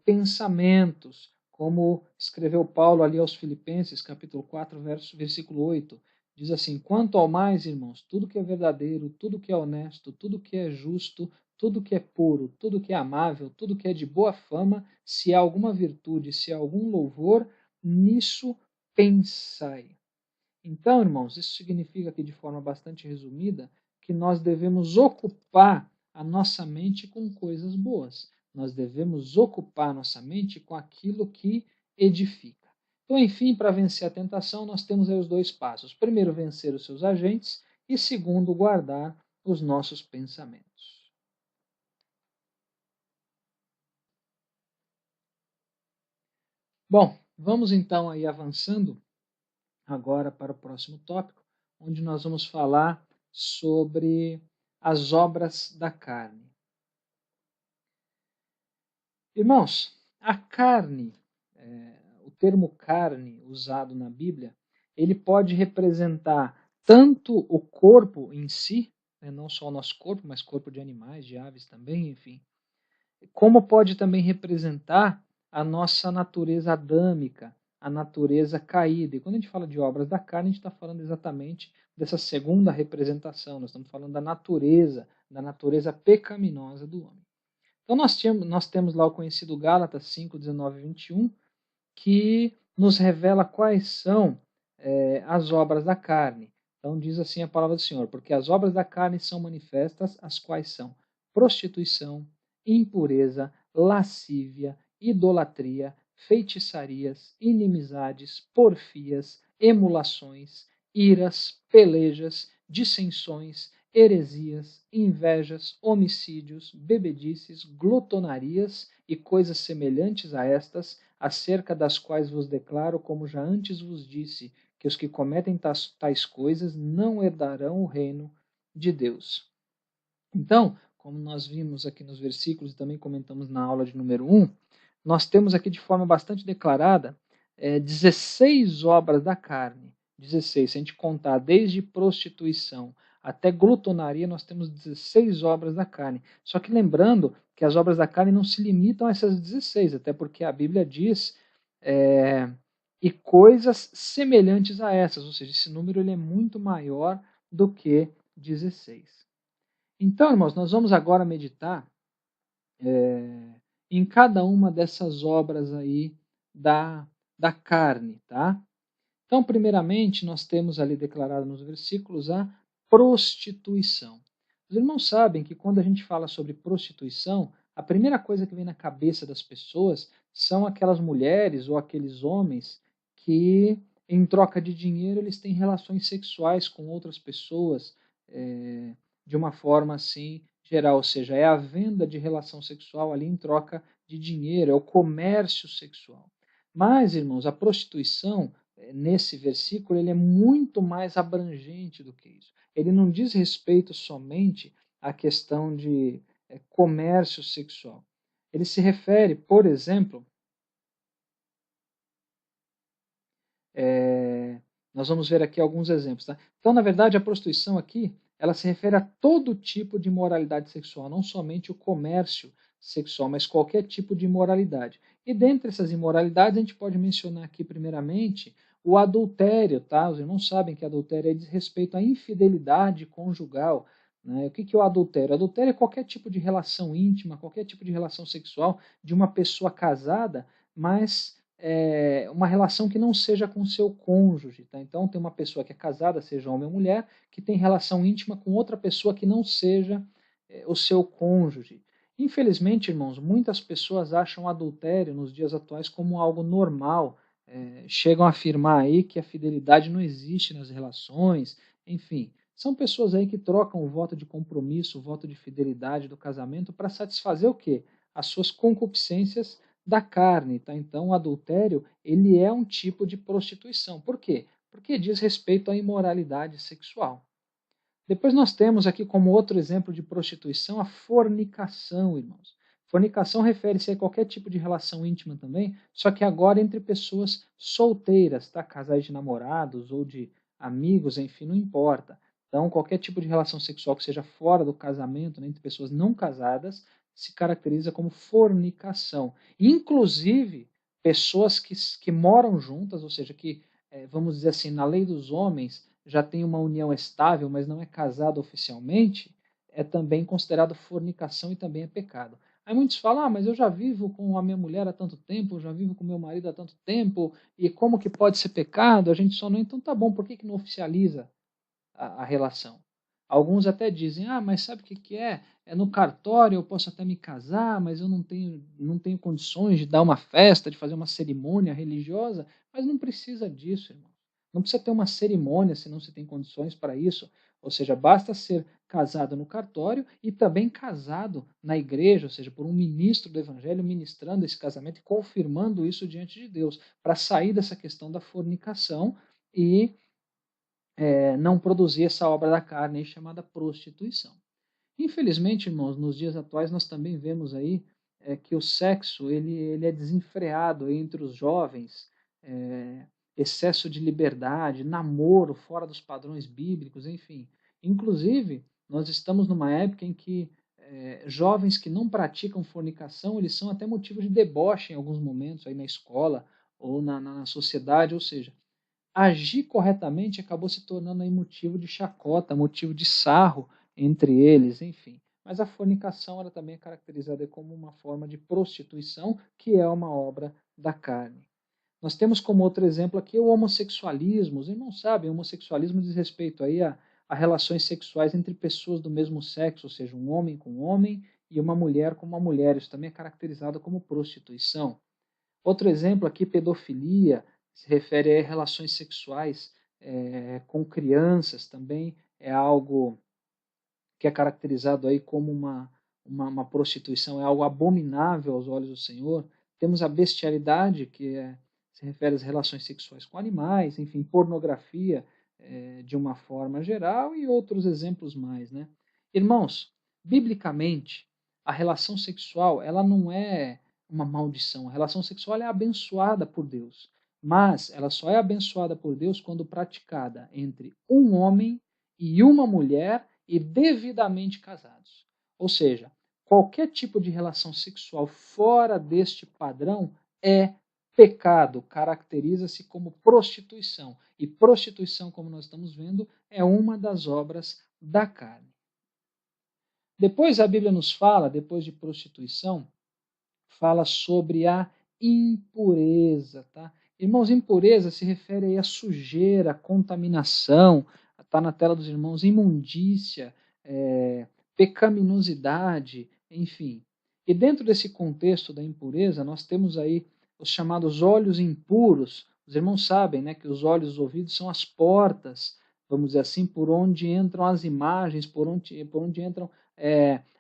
pensamentos, como escreveu Paulo ali aos Filipenses, capítulo 4, versículo 8. Diz assim, quanto ao mais, irmãos, tudo que é verdadeiro, tudo que é honesto, tudo que é justo, tudo que é puro, tudo que é amável, tudo que é de boa fama, se há alguma virtude, se há algum louvor, nisso pensai. Então, irmãos, isso significa aqui de forma bastante resumida que nós devemos ocupar a nossa mente com coisas boas. Nós devemos ocupar a nossa mente com aquilo que edifica. Então, enfim, para vencer a tentação, nós temos aí os dois passos. Primeiro, vencer os seus agentes e segundo, guardar os nossos pensamentos. Bom, vamos então aí avançando agora para o próximo tópico, onde nós vamos falar sobre as obras da carne. Irmãos, a carne, o termo carne usado na Bíblia, ele pode representar tanto o corpo em si, né, não só o nosso corpo, mas corpo de animais, de aves também, enfim, como pode também representar a nossa natureza adâmica, a natureza caída. E quando a gente fala de obras da carne, a gente está falando exatamente dessa segunda representação, nós estamos falando da natureza pecaminosa do homem. Então nós temos lá o conhecido Gálatas 5, 19 e 21, que nos revela quais são as obras da carne. Então diz assim a palavra do Senhor, porque as obras da carne são manifestas, as quais são prostituição, impureza, lascívia, idolatria, feitiçarias, inimizades, porfias, emulações, iras, pelejas, dissensões, heresias, invejas, homicídios, bebedices, glutonarias e coisas semelhantes a estas, acerca das quais vos declaro, como já antes vos disse, que os que cometem tais coisas não herdarão o reino de Deus. Então, como nós vimos aqui nos versículos e também comentamos na aula de número 1, nós temos aqui de forma bastante declarada 16 obras da carne. 16, se a gente contar desde prostituição até glutonaria, nós temos 16 obras da carne. Só que lembrando que as obras da carne não se limitam a essas 16, até porque a Bíblia diz e coisas semelhantes a essas, ou seja, esse número ele é muito maior do que 16. Então, irmãos, nós vamos agora meditar em cada uma dessas obras aí da carne, tá? Então, primeiramente, nós temos ali declarado nos versículos a prostituição. Os irmãos sabem que quando a gente fala sobre prostituição, a primeira coisa que vem na cabeça das pessoas são aquelas mulheres ou aqueles homens que, em troca de dinheiro, eles têm relações sexuais com outras pessoas de uma forma assim geral, ou seja, é a venda de relação sexual ali em troca de dinheiro, é o comércio sexual. Mas, irmãos, a prostituição nesse versículo, ele é muito mais abrangente do que isso. Ele não diz respeito somente à questão de comércio sexual. Ele se refere, por exemplo, nós vamos ver aqui alguns exemplos. Tá? Então, na verdade, a prostituição aqui, ela se refere a todo tipo de imoralidade sexual, não somente o comércio sexual, mas qualquer tipo de imoralidade. E dentre essas imoralidades, a gente pode mencionar aqui, primeiramente, o adultério. Tá? Os irmãos sabem que adultério diz respeito à infidelidade conjugal. Né? O que é o adultério? O adultério é qualquer tipo de relação íntima, qualquer tipo de relação sexual de uma pessoa casada, mas uma relação que não seja com seu cônjuge. Tá? Então, tem uma pessoa que é casada, seja homem ou mulher, que tem relação íntima com outra pessoa que não seja o seu cônjuge. Infelizmente, irmãos, muitas pessoas acham adultério nos dias atuais como algo normal, chegam a afirmar aí que a fidelidade não existe nas relações, enfim. São pessoas aí que trocam o voto de compromisso, o voto de fidelidade do casamento para satisfazer o quê? As suas concupiscências da carne, tá? Então, o adultério, ele é um tipo de prostituição. Por quê? Porque diz respeito à imoralidade sexual. Depois nós temos aqui como outro exemplo de prostituição a fornicação, irmãos. Fornicação refere-se a qualquer tipo de relação íntima também, só que agora entre pessoas solteiras, tá? Casais de namorados ou de amigos, enfim, não importa. Então, qualquer tipo de relação sexual que seja fora do casamento, né, entre pessoas não casadas, se caracteriza como fornicação. Inclusive, pessoas que moram juntas, ou seja, que, vamos dizer assim, na lei dos homens, já tem uma união estável, mas não é casado oficialmente, é também considerado fornicação e também é pecado. Aí muitos falam, mas eu já vivo com a minha mulher há tanto tempo, eu já vivo com meu marido há tanto tempo, e como que pode ser pecado? A gente só não... Então tá bom, por que não oficializa a relação? Alguns até dizem, mas sabe o que que é? É no cartório, eu posso até me casar, mas eu não tenho condições de dar uma festa, de fazer uma cerimônia religiosa, mas não precisa disso, irmão. Não precisa ter uma cerimônia se não se tem condições para isso. Ou seja, basta ser casado no cartório e também casado na igreja, ou seja, por um ministro do evangelho ministrando esse casamento e confirmando isso diante de Deus, para sair dessa questão da fornicação e não produzir essa obra da carne aí chamada prostituição. Infelizmente, irmãos, nos dias atuais nós também vemos aí que o sexo ele é desenfreado entre os jovens, excesso de liberdade, namoro fora dos padrões bíblicos, enfim. Inclusive, nós estamos numa época em que jovens que não praticam fornicação, eles são até motivo de deboche em alguns momentos aí na escola ou na sociedade, ou seja, agir corretamente acabou se tornando aí motivo de chacota, motivo de sarro entre eles, enfim. Mas a fornicação ela também é caracterizada como uma forma de prostituição, que é uma obra da carne. Nós temos como outro exemplo aqui o homossexualismo. Os irmãos sabem, o homossexualismo diz respeito aí a relações sexuais entre pessoas do mesmo sexo, ou seja, um homem com um homem e uma mulher com uma mulher. Isso também é caracterizado como prostituição. Outro exemplo aqui, pedofilia, se refere a relações sexuais com crianças, também é algo que é caracterizado aí como uma prostituição, é algo abominável aos olhos do Senhor. Temos a bestialidade, se refere às relações sexuais com animais, enfim, pornografia de uma forma geral e outros exemplos mais, né? Irmãos, biblicamente, a relação sexual, ela não é uma maldição. A relação sexual é abençoada por Deus, mas ela só é abençoada por Deus quando praticada entre um homem e uma mulher e devidamente casados. Ou seja, qualquer tipo de relação sexual fora deste padrão é pecado, caracteriza-se como prostituição. E prostituição, como nós estamos vendo, é uma das obras da carne. Depois a Bíblia nos fala, depois de prostituição, fala sobre a impureza, tá? Irmãos, impureza se refere aí à sujeira, à contaminação, está na tela dos irmãos, imundícia, pecaminosidade, enfim. E dentro desse contexto da impureza, nós temos aí os chamados olhos impuros. Os irmãos sabem, né, que os olhos e os ouvidos são as portas, vamos dizer assim, por onde entram as imagens, por onde entram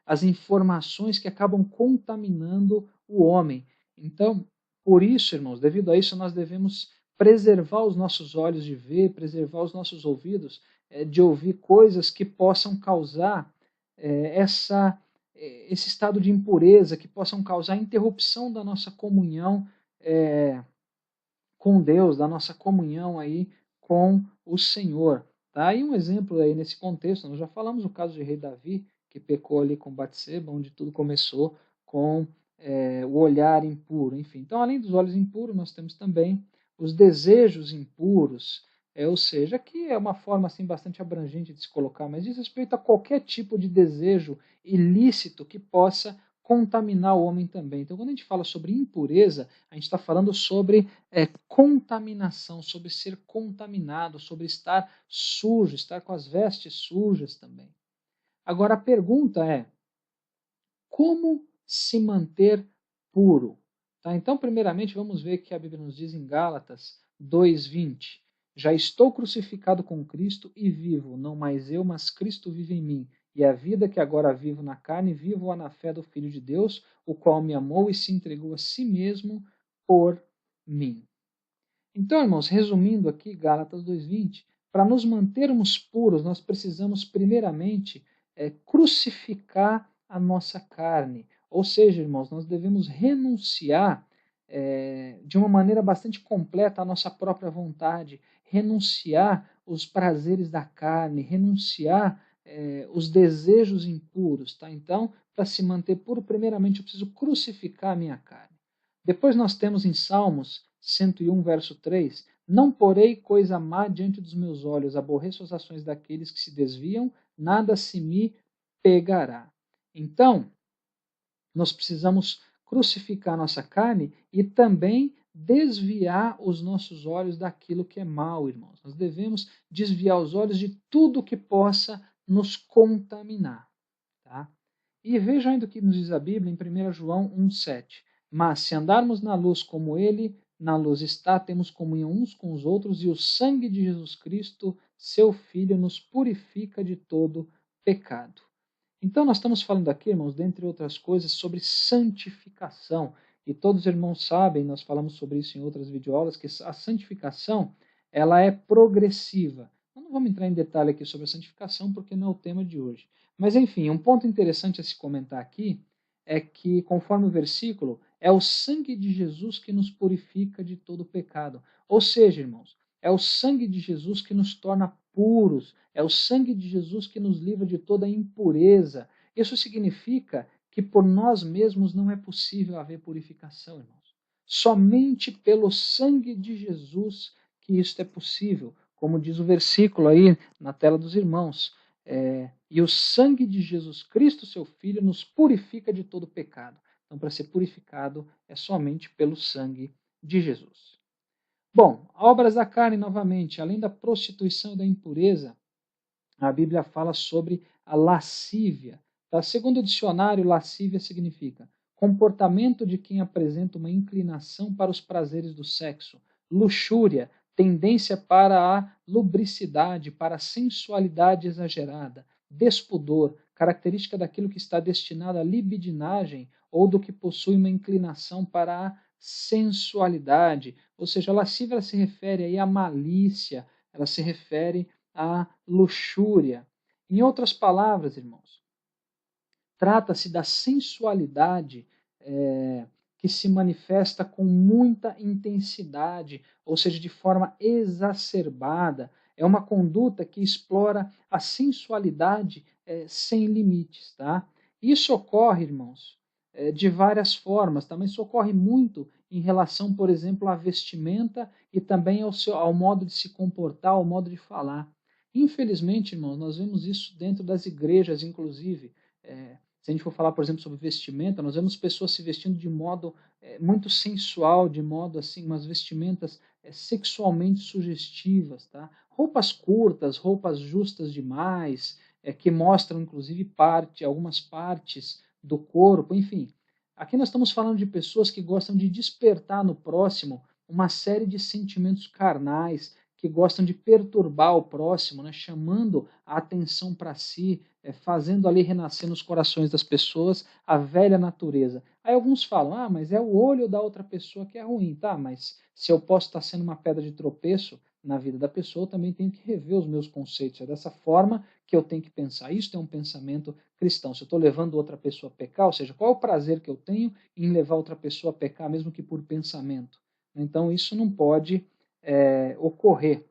as informações que acabam contaminando o homem. Então, por isso, irmãos, devido a isso, nós devemos preservar os nossos olhos de ver, preservar os nossos ouvidos de ouvir coisas que possam causar esse estado de impureza, que possam causar interrupção da nossa comunhão com Deus, da nossa comunhão aí com o Senhor. Tá? E um exemplo aí nesse contexto, nós já falamos o caso de rei Davi, que pecou ali com Batseba, onde tudo começou com o olhar impuro. Enfim, então, além dos olhos impuros, nós temos também os desejos impuros, ou seja, aqui é uma forma assim bastante abrangente de se colocar, mas diz respeito a qualquer tipo de desejo ilícito que possa contaminar o homem também. Então, quando a gente fala sobre impureza, a gente está falando sobre contaminação, sobre ser contaminado, sobre estar sujo, estar com as vestes sujas também. Agora, a pergunta é, como se manter puro? Tá? Então, primeiramente, vamos ver que a Bíblia nos diz em Gálatas 2:20. Já estou crucificado com Cristo e vivo, não mais eu, mas Cristo vive em mim. E a vida que agora vivo na carne, vivo-a na fé do Filho de Deus, o qual me amou e se entregou a si mesmo por mim. Então, irmãos, resumindo aqui, Gálatas 2:20, para nos mantermos puros, nós precisamos, primeiramente, crucificar a nossa carne. Ou seja, irmãos, nós devemos renunciar de uma maneira bastante completa à nossa própria vontade, renunciar os prazeres da carne, renunciar os desejos impuros. Tá? Então, para se manter puro, primeiramente eu preciso crucificar a minha carne. Depois nós temos em Salmos 101, verso 3, não porei coisa má diante dos meus olhos, aborreço as ações daqueles que se desviam, nada se me pegará. Então, nós precisamos crucificar nossa carne e também desviar os nossos olhos daquilo que é mal, irmãos. Nós devemos desviar os olhos de tudo que possa nos contaminar. Tá? E veja ainda o que nos diz a Bíblia em 1 João 1,7. Mas se andarmos na luz como ele na luz está, temos comunhão uns com os outros, e o sangue de Jesus Cristo, seu Filho, nos purifica de todo pecado. Então, nós estamos falando aqui, irmãos, dentre outras coisas, sobre santificação. E todos os irmãos sabem, nós falamos sobre isso em outras videoaulas, que a santificação ela é progressiva. Não vamos entrar em detalhe aqui sobre a santificação, porque não é o tema de hoje. Mas, enfim, um ponto interessante a se comentar aqui é que, conforme o versículo, é o sangue de Jesus que nos purifica de todo pecado. Ou seja, irmãos, é o sangue de Jesus que nos torna puros, é o sangue de Jesus que nos livra de toda impureza. Isso significa que por nós mesmos não é possível haver purificação, irmãos. Somente pelo sangue de Jesus que isto é possível, como diz o versículo aí na tela dos irmãos. E o sangue de Jesus Cristo, seu Filho, nos purifica de todo pecado. Então, para ser purificado, é somente pelo sangue de Jesus. Bom, obras da carne, novamente, além da prostituição e da impureza, a Bíblia fala sobre a lascívia. Tá? Segundo o dicionário, lascívia significa comportamento de quem apresenta uma inclinação para os prazeres do sexo, luxúria, tendência para a lubricidade, para a sensualidade exagerada, despudor, característica daquilo que está destinado à libidinagem ou do que possui uma inclinação para a sensualidade. Ou seja, a lascívia se refere aí à malícia, ela se refere à luxúria. Em outras palavras, irmãos, trata-se da sensualidade que se manifesta com muita intensidade, ou seja, de forma exacerbada. É uma conduta que explora a sensualidade sem limites. Tá? Isso ocorre, irmãos, de várias formas. Também isso ocorre muito em relação, por exemplo, à vestimenta e também ao modo de se comportar, ao modo de falar. Infelizmente, irmãos, nós vemos isso dentro das igrejas, inclusive. Se a gente for falar, por exemplo, sobre vestimenta, nós vemos pessoas se vestindo de modo muito sensual, de modo assim, umas vestimentas sexualmente sugestivas, tá? Roupas curtas, roupas justas demais, que mostram inclusive algumas partes do corpo, enfim. Aqui nós estamos falando de pessoas que gostam de despertar no próximo uma série de sentimentos carnais, que gostam de perturbar o próximo, né, chamando a atenção para si, fazendo ali renascer nos corações das pessoas a velha natureza. Aí alguns falam, mas é o olho da outra pessoa que é ruim, tá? Mas se eu posso estar sendo uma pedra de tropeço na vida da pessoa, eu também tenho que rever os meus conceitos. É dessa forma que eu tenho que pensar. Isso é um pensamento cristão. Se eu estou levando outra pessoa a pecar, ou seja, qual é o prazer que eu tenho em levar outra pessoa a pecar, mesmo que por pensamento? Então isso não pode ocorrer.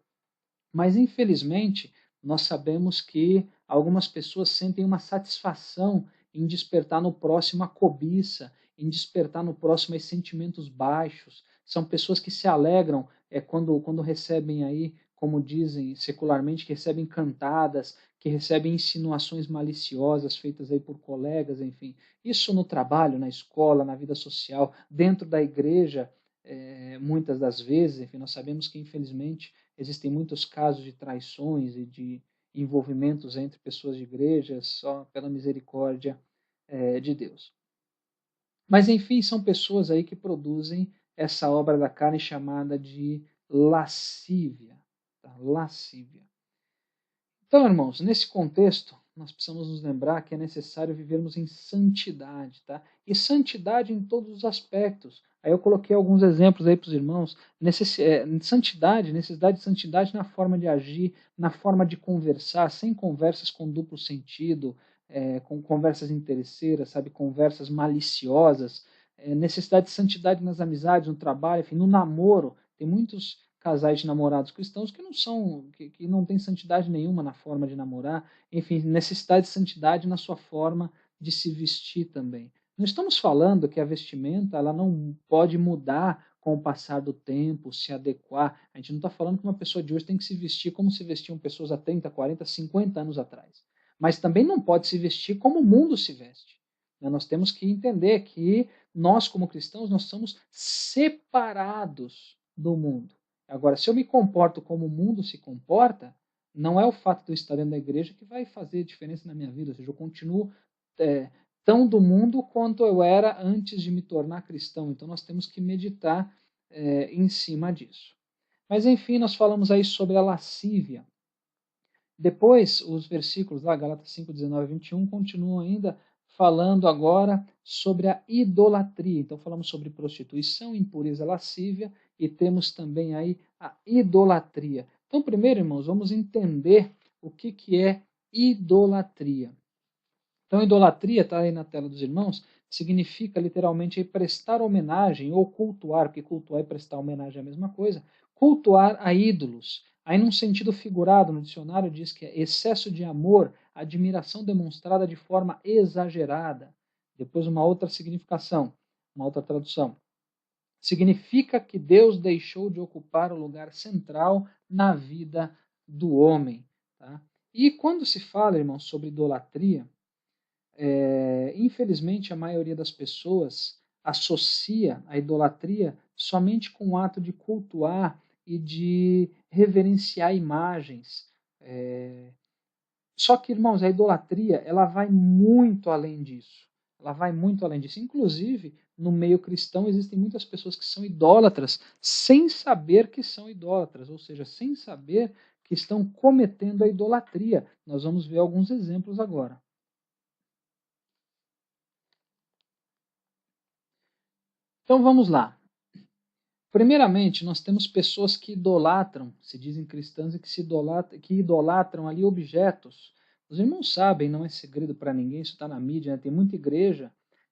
Mas, infelizmente, nós sabemos que algumas pessoas sentem uma satisfação em despertar no próximo a cobiça, em despertar no próximo sentimentos baixos. São pessoas que se alegram quando recebem aí, como dizem secularmente, que recebem cantadas, que recebem insinuações maliciosas feitas aí por colegas, enfim. Isso no trabalho, na escola, na vida social, dentro da igreja, muitas das vezes, enfim, nós sabemos que, infelizmente, existem muitos casos de traições e de envolvimentos entre pessoas de igrejas só pela misericórdia de Deus. Mas, enfim, são pessoas aí que produzem essa obra da carne chamada de lascívia. Tá? Lascívia. Então, irmãos, nesse contexto, nós precisamos nos lembrar que é necessário vivermos em santidade, tá? E santidade em todos os aspectos. Aí eu coloquei alguns exemplos aí para os irmãos. Necessidade de santidade na forma de agir, na forma de conversar, sem conversas com duplo sentido, com conversas interesseiras, sabe, conversas maliciosas. Necessidade de santidade nas amizades, no trabalho, enfim, no namoro. Tem muitos casais de namorados cristãos que não têm santidade nenhuma na forma de namorar, enfim, necessidade de santidade na sua forma de se vestir também. Não estamos falando que a vestimenta ela não pode mudar com o passar do tempo, se adequar. A gente não está falando que uma pessoa de hoje tem que se vestir como se vestiam pessoas há 30, 40, 50 anos atrás. Mas também não pode se vestir como o mundo se veste. Nós temos que entender que nós, como cristãos, nós somos separados do mundo. Agora, se eu me comporto como o mundo se comporta, Não é o fato de eu estar dentro da igreja que vai fazer diferença na minha vida, ou seja, eu continuo tão do mundo quanto eu era antes de me tornar cristão. Então nós temos que meditar em cima disso. Mas enfim, nós falamos aí sobre a lascívia. Depois, os versículos lá, Gálatas 5, 19 e 21, continuam ainda falando agora sobre a idolatria. Então falamos sobre prostituição, impureza, lascívia e temos também aí a idolatria. Então primeiro, irmãos, vamos entender o que é idolatria. Então idolatria, está aí na tela dos irmãos, significa literalmente prestar homenagem ou cultuar, porque cultuar e prestar homenagem é a mesma coisa, cultuar a ídolos. Aí, num sentido figurado, no dicionário diz que é excesso de amor, admiração demonstrada de forma exagerada. Depois, uma outra significação, uma outra tradução. Significa que Deus deixou de ocupar o lugar central na vida do homem. Tá? E quando se fala, irmãos, sobre idolatria, infelizmente, a maioria das pessoas associa a idolatria somente com o ato de cultuar e de reverenciar imagens. Só que, irmãos, a idolatria ela vai muito além disso. Ela vai muito além disso. Inclusive, no meio cristão, existem muitas pessoas que são idólatras sem saber que são idólatras, ou seja, sem saber que estão cometendo a idolatria. Nós vamos ver alguns exemplos agora. Então vamos lá. Primeiramente, nós temos pessoas que idolatram, se dizem cristãs, e que idolatram ali objetos. Os irmãos sabem, não é segredo para ninguém, isso está na mídia, né? Tem muita igreja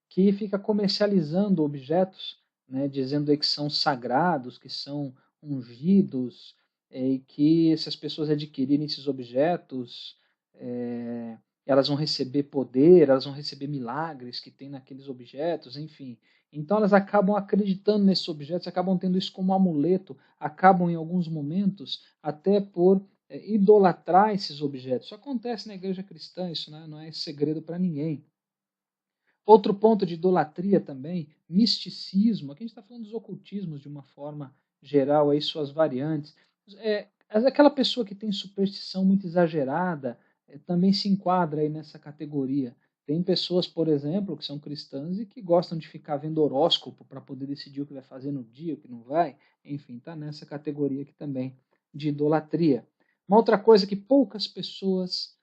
que fica comercializando objetos, né? Dizendo aí que são sagrados, que são ungidos, e que se as pessoas adquirirem esses objetos, é, elas vão receber poder, elas vão receber milagres que tem naqueles objetos, enfim. Então elas acabam acreditando nesses objetos, acabam tendo isso como amuleto, acabam em alguns momentos até por idolatrar esses objetos. Isso acontece na igreja cristã, isso não é segredo para ninguém. Outro ponto de idolatria também, misticismo. Aqui a gente está falando dos ocultismos de uma forma geral, aí suas variantes. Aquela pessoa que tem superstição muito exagerada também se enquadra aí nessa categoria. Tem pessoas, por exemplo, que são cristãs e que gostam de ficar vendo horóscopo para poder decidir o que vai fazer no dia, o que não vai. Enfim, está nessa categoria aqui também de idolatria. Uma outra coisa que poucas pessoas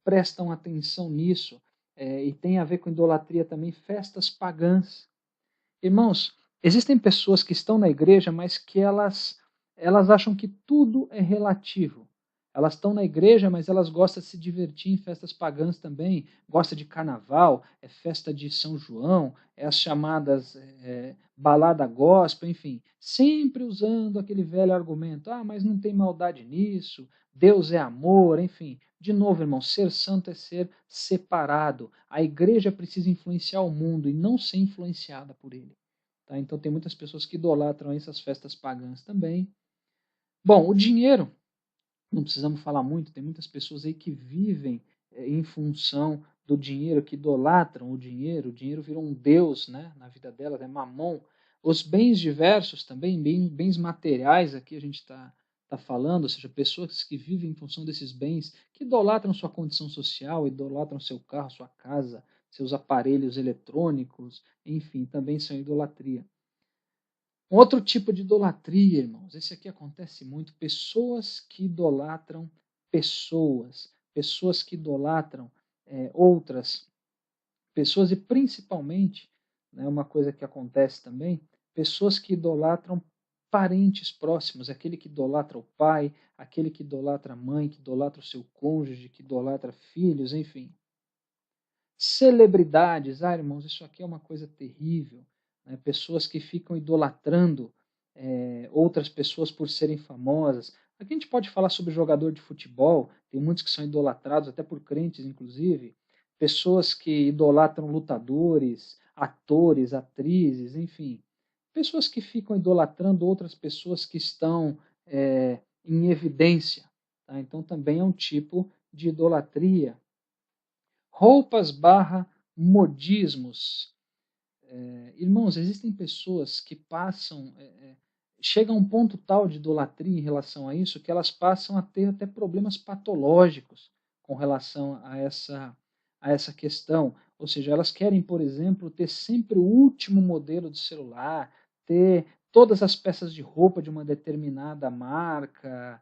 prestam atenção nisso, e tem a ver com idolatria também, festas pagãs. Irmãos, existem pessoas que estão na igreja, mas que elas acham que tudo é relativo. Elas estão na igreja, mas elas gostam de se divertir em festas pagãs também. Gosta de carnaval, é festa de São João, é as chamadas balada gospel, enfim. Sempre usando aquele velho argumento. Ah, mas não tem maldade nisso, Deus é amor, enfim. De novo, irmão, ser santo é ser separado. A igreja precisa influenciar o mundo e não ser influenciada por ele. Tá? Então tem muitas pessoas que idolatram essas festas pagãs também. Bom, o dinheiro, não precisamos falar muito, tem muitas pessoas aí que vivem em função do dinheiro, que idolatram o dinheiro virou um deus, né, na vida delas, é mamon. Os bens diversos também, bens materiais, aqui a gente está falando, ou seja, pessoas que vivem em função desses bens, que idolatram sua condição social, idolatram seu carro, sua casa, seus aparelhos eletrônicos, enfim, também são idolatria. Outro tipo de idolatria, irmãos, esse aqui acontece muito, pessoas que idolatram pessoas que idolatram outras pessoas e principalmente, né, uma coisa que acontece também, pessoas que idolatram parentes próximos, aquele que idolatra o pai, aquele que idolatra a mãe, que idolatra o seu cônjuge, que idolatra filhos, enfim. Celebridades, irmãos, isso aqui é uma coisa terrível. Né? Pessoas que ficam idolatrando outras pessoas por serem famosas. Aqui a gente pode falar sobre jogador de futebol, tem muitos que são idolatrados, até por crentes, inclusive. Pessoas que idolatram lutadores, atores, atrizes, enfim. Pessoas que ficam idolatrando outras pessoas que estão em evidência. Tá? Então também é um tipo de idolatria. Roupas barra modismos. Irmãos, existem pessoas que passam chega a um ponto tal de idolatria em relação a isso que elas passam a ter até problemas patológicos com relação a essa questão. Ou seja, elas querem, por exemplo, ter sempre o último modelo de celular, ter todas as peças de roupa de uma determinada marca,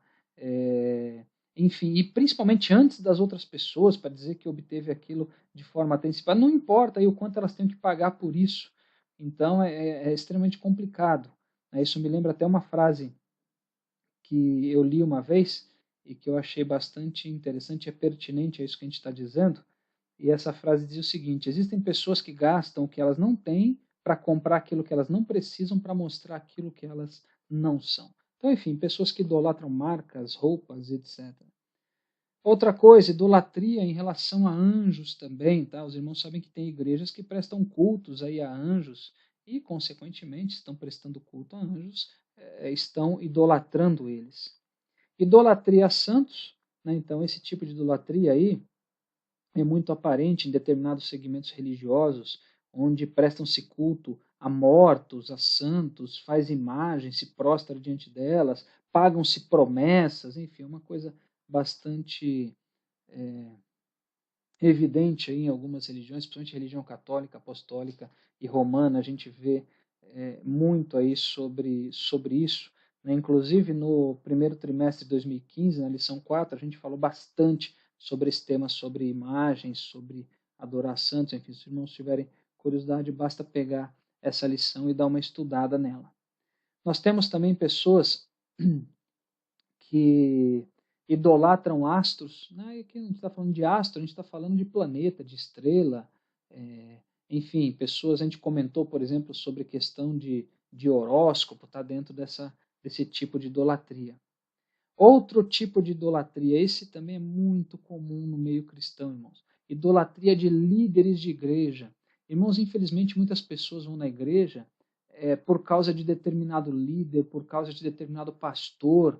enfim, e principalmente antes das outras pessoas, para dizer que obteve aquilo de forma antecipada. Não importa aí o quanto elas têm que pagar por isso. Então, é extremamente complicado. Isso me lembra até uma frase que eu li uma vez e que eu achei bastante interessante, é pertinente a isso que a gente está dizendo. E essa frase diz o seguinte: existem pessoas que gastam o que elas não têm para comprar aquilo que elas não precisam para mostrar aquilo que elas não são. Então, enfim, pessoas que idolatram marcas, roupas, etc. Outra coisa, idolatria em relação a anjos também, tá? Os irmãos sabem que tem igrejas que prestam cultos aí a anjos e, consequentemente, estão prestando culto a anjos, estão idolatrando eles. Idolatria a santos, né? Então esse tipo de idolatria aí é muito aparente em determinados segmentos religiosos, onde prestam-se culto a mortos, a santos, faz imagens, se prostra diante delas, pagam-se promessas, enfim, uma coisa bastante evidente aí em algumas religiões, principalmente religião católica, apostólica e romana, a gente vê muito aí sobre isso. Né? Inclusive, no primeiro trimestre de 2015, na lição 4, a gente falou bastante sobre esse tema, sobre imagens, sobre adorar santos, enfim, se os irmãos tiverem curiosidade, basta pegar essa lição e dar uma estudada nela. Nós temos também pessoas que idolatram astros. Né? Aqui a gente está falando de astro, a gente está falando de planeta, de estrela, enfim, pessoas, a gente comentou, por exemplo, sobre a questão de horóscopo, está dentro desse tipo de idolatria. Outro tipo de idolatria, esse também é muito comum no meio cristão, irmãos. Idolatria de líderes de igreja. Irmãos, infelizmente, muitas pessoas vão na igreja por causa de determinado líder, por causa de determinado pastor.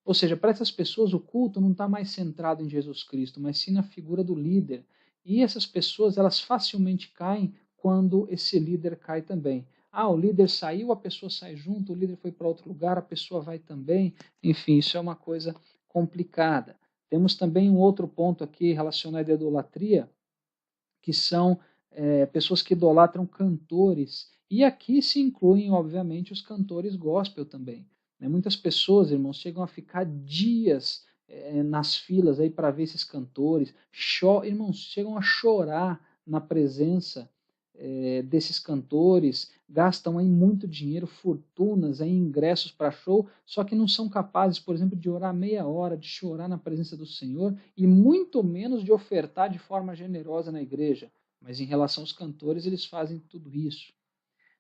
Ou seja, para essas pessoas o culto não está mais centrado em Jesus Cristo, mas sim na figura do líder. E essas pessoas, elas facilmente caem quando esse líder cai também. O líder saiu, a pessoa sai junto, o líder foi para outro lugar, a pessoa vai também. Enfim, isso é uma coisa complicada. Temos também um outro ponto aqui relacionado à idolatria, que são pessoas que idolatram cantores. E aqui se incluem, obviamente, os cantores gospel também. Né? Muitas pessoas, irmãos, chegam a ficar dias nas filas aí para ver esses cantores. Irmãos, chegam a chorar na presença desses cantores, gastam aí muito dinheiro, fortunas em ingressos para show, só que não são capazes, por exemplo, de orar meia hora, de chorar na presença do Senhor e muito menos de ofertar de forma generosa na igreja. Mas em relação aos cantores, eles fazem tudo isso.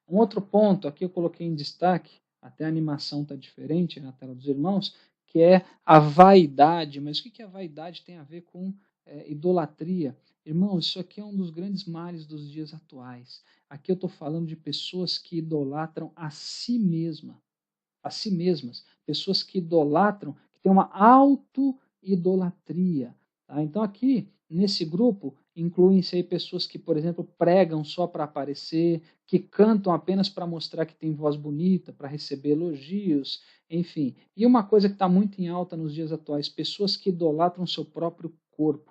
Um outro ponto, aqui eu coloquei em destaque, até a animação está diferente na tela dos irmãos, que é a vaidade. Mas o que a vaidade tem a ver com idolatria? Irmãos, isso aqui é um dos grandes males dos dias atuais. Aqui eu estou falando de pessoas que idolatram a si mesmas, pessoas que idolatram, que têm uma auto-idolatria. Tá? Então aqui, nesse grupo, incluem-se aí pessoas que, por exemplo, pregam só para aparecer, que cantam apenas para mostrar que tem voz bonita, para receber elogios, enfim. E uma coisa que está muito em alta nos dias atuais, pessoas que idolatram seu próprio corpo.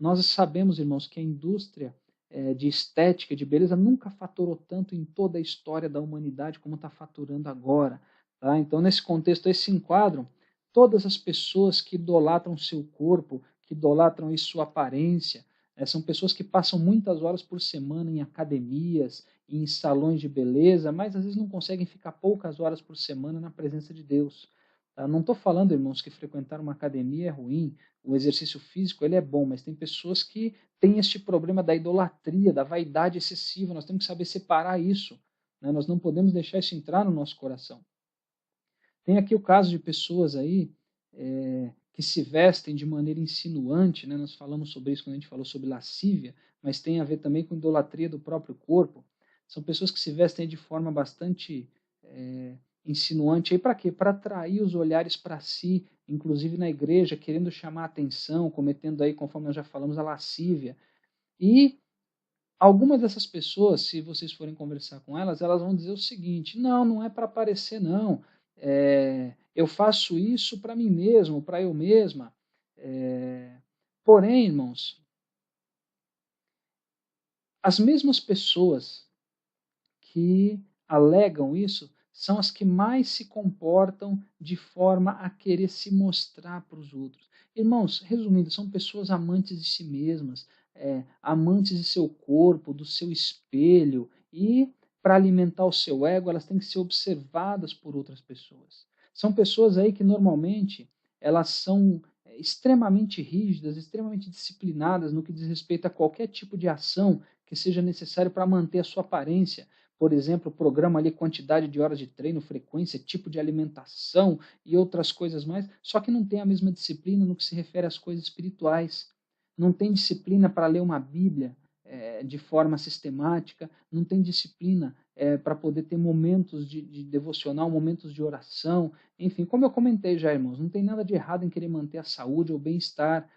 Nós sabemos, irmãos, que a indústria de estética, de beleza, nunca faturou tanto em toda a história da humanidade como está faturando agora. Tá? Então, nesse contexto, aí se enquadram todas as pessoas que idolatram seu corpo, que idolatram sua aparência. São pessoas que passam muitas horas por semana em academias, em salões de beleza, mas às vezes não conseguem ficar poucas horas por semana na presença de Deus. Tá? Não estou falando, irmãos, que frequentar uma academia é ruim, o exercício físico ele é bom, mas tem pessoas que têm este problema da idolatria, da vaidade excessiva, nós temos que saber separar isso. Né? Nós não podemos deixar isso entrar no nosso coração. Tem aqui o caso de pessoas aí que se vestem de maneira insinuante, né? Nós falamos sobre isso quando a gente falou sobre lascívia, mas tem a ver também com idolatria do próprio corpo. São pessoas que se vestem de forma bastante insinuante. Para quê? Para atrair os olhares para si, inclusive na igreja, querendo chamar a atenção, cometendo aí, conforme nós já falamos, a lascívia. E Algumas dessas pessoas, se vocês forem conversar com elas, elas vão dizer o seguinte: não, não é para aparecer, não. Eu faço isso para mim mesmo, para eu mesma. Porém, irmãos, as mesmas pessoas que alegam isso são as que mais se comportam de forma a querer se mostrar para os outros. Irmãos, resumindo, são pessoas amantes de si mesmas, amantes de seu corpo, do seu espelho, e para alimentar o seu ego, elas têm que ser observadas por outras pessoas. São pessoas aí que normalmente elas são extremamente rígidas, extremamente disciplinadas no que diz respeito a qualquer tipo de ação que seja necessário para manter a sua aparência. Por exemplo, programa ali quantidade de horas de treino, frequência, tipo de alimentação e outras coisas mais, só que não tem a mesma disciplina no que se refere às coisas espirituais. Não tem disciplina para ler uma Bíblia de forma sistemática, não tem disciplina para poder ter momentos de devocional, momentos de oração, enfim, como eu comentei já, irmãos, não tem nada de errado em querer manter a saúde ou bem-estar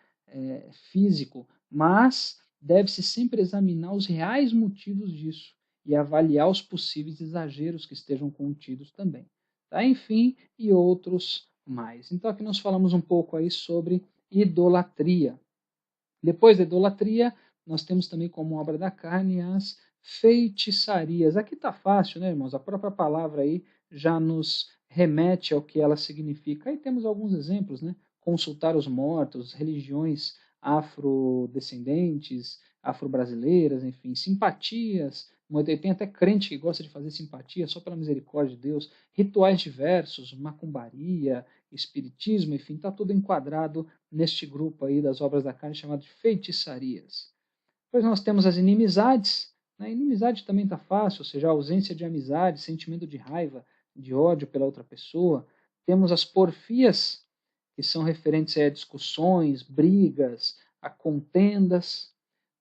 físico, mas deve-se sempre examinar os reais motivos disso e avaliar os possíveis exageros que estejam contidos também. Tá? Enfim, e outros mais. Então aqui nós falamos um pouco aí sobre idolatria. Depois da idolatria, nós temos também como obra da carne as feitiçarias. Aqui está fácil, né, irmãos? A própria palavra aí já nos remete ao que ela significa. Aí temos alguns exemplos, né? Consultar os mortos, religiões afrodescendentes, afro-brasileiras, enfim, simpatias. Tem até crente que gosta de fazer simpatia só pela misericórdia de Deus. Rituais diversos, macumbaria, espiritismo, enfim, está tudo enquadrado neste grupo aí das obras da carne chamado de feitiçarias. Depois nós temos as inimizades. A inimizade também está fácil, ou seja, a ausência de amizade, sentimento de raiva, de ódio pela outra pessoa. Temos as porfias, que são referentes a discussões, brigas, a contendas.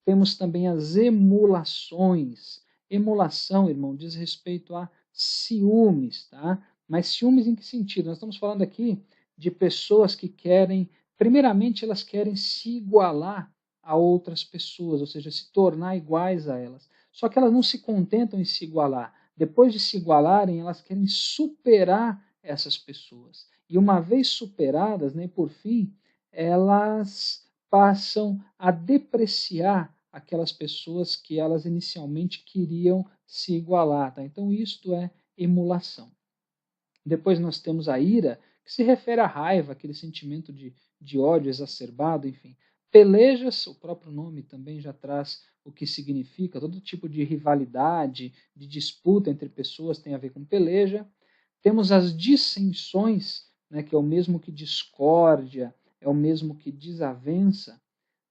Temos também as emulações. Emulação, irmão, diz respeito a ciúmes, tá? Mas ciúmes em que sentido? Nós estamos falando aqui de pessoas que querem, primeiramente, elas querem se igualar a outras pessoas, ou seja, se tornar iguais a elas. Só que elas não se contentam em se igualar. Depois de se igualarem, elas querem superar essas pessoas. E uma vez superadas, né, por fim, elas passam a depreciar aquelas pessoas que elas inicialmente queriam se igualar. Tá? Então, isto é emulação. Depois nós temos a ira, que se refere à raiva, aquele sentimento de ódio exacerbado, enfim. Pelejas, o próprio nome também já traz o que significa, todo tipo de rivalidade, de disputa entre pessoas tem a ver com peleja. Temos as dissensões, né, que é o mesmo que discórdia, é o mesmo que desavença.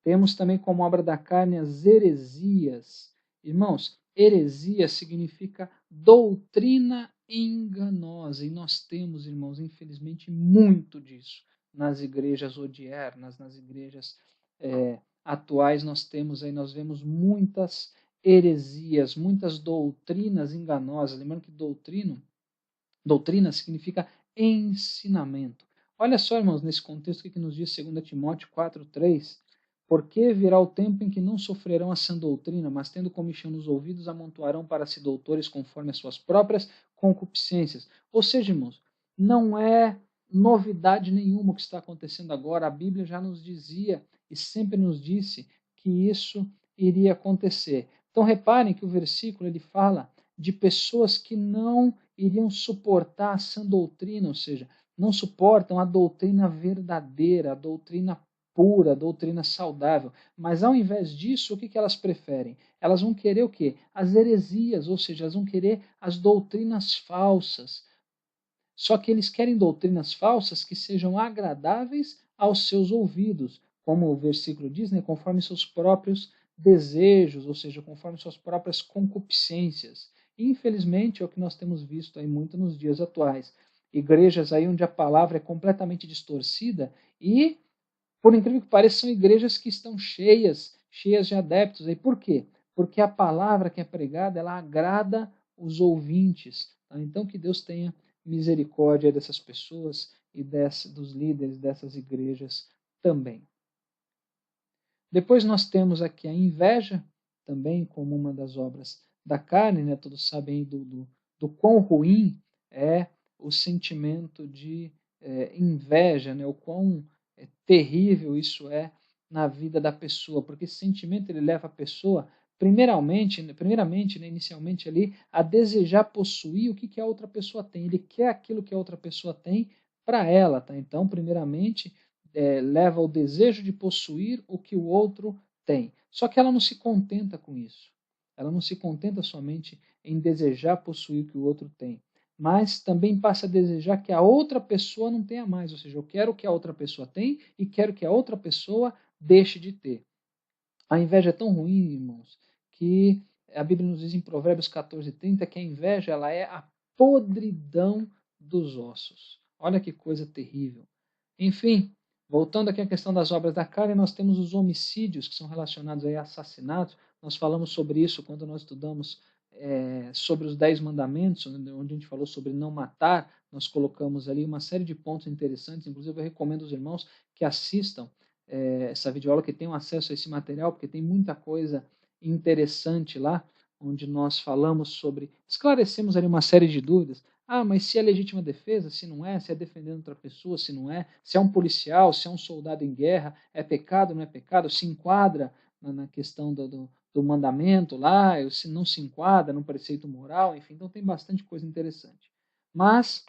Temos também como obra da carne as heresias. Irmãos, heresia significa doutrina enganosa. E nós temos, irmãos, infelizmente, muito disso nas igrejas odiernas, nas igrejas atuais. Nós vemos muitas heresias, muitas doutrinas enganosas. Lembrando que doutrina significa ensinamento. Olha só, irmãos, nesse contexto o que nos diz 2 Timóteo 4:3. Porque virá o tempo em que não sofrerão a sã doutrina, mas tendo comichão nos ouvidos, amontoarão para si doutores conforme as suas próprias concupiscências. Ou seja, irmãos, não é novidade nenhuma o que está acontecendo agora. A Bíblia já nos dizia e sempre nos disse que isso iria acontecer. Então reparem que o versículo ele fala de pessoas que não iriam suportar a sã doutrina, ou seja, não suportam a doutrina verdadeira, a doutrina pura, doutrina saudável. Mas ao invés disso, o que elas preferem? Elas vão querer o quê? As heresias, ou seja, elas vão querer as doutrinas falsas. Só que eles querem doutrinas falsas que sejam agradáveis aos seus ouvidos, como o versículo diz, né, conforme seus próprios desejos, ou seja, conforme suas próprias concupiscências. E, infelizmente, é o que nós temos visto aí muito nos dias atuais. Igrejas aí onde a palavra é completamente distorcida e por incrível que pareça, são igrejas que estão cheias de adeptos. E por quê? Porque a palavra que é pregada, ela agrada os ouvintes. Tá? Então, que Deus tenha misericórdia dessas pessoas e dos líderes dessas igrejas também. Depois nós temos aqui a inveja, também como uma das obras da carne, né? Todos sabem do quão ruim é o sentimento de inveja, né? O quão terrível isso é na vida da pessoa, porque esse sentimento ele leva a pessoa, primeiramente, né, inicialmente ali, a desejar possuir o que a outra pessoa tem. Ele quer aquilo que a outra pessoa tem para ela, tá? Então, primeiramente, leva ao desejo de possuir o que o outro tem. Só que ela não se contenta com isso. Ela não se contenta somente em desejar possuir o que o outro tem, mas também passa a desejar que a outra pessoa não tenha mais. Ou seja, eu quero o que a outra pessoa tem e quero que a outra pessoa deixe de ter. A inveja é tão ruim, irmãos, que a Bíblia nos diz em Provérbios 14:30 que a inveja ela é a podridão dos ossos. Olha que coisa terrível. Enfim, voltando aqui à questão das obras da carne, nós temos os homicídios que são relacionados a assassinatos. Nós falamos sobre isso quando nós estudamos sobre os 10 mandamentos, onde a gente falou sobre não matar. Nós colocamos ali uma série de pontos interessantes. Inclusive, eu recomendo aos irmãos que assistam essa videoaula, que tenham acesso a esse material, porque tem muita coisa interessante lá, onde nós falamos sobre, esclarecemos ali uma série de dúvidas. Ah, mas se é legítima defesa, se não é, se é defendendo outra pessoa, se não é, se é um policial, se é um soldado em guerra, é pecado, não é pecado, se enquadra na questão do mandamento lá, se não se enquadra no preceito moral, enfim, então tem bastante coisa interessante. Mas,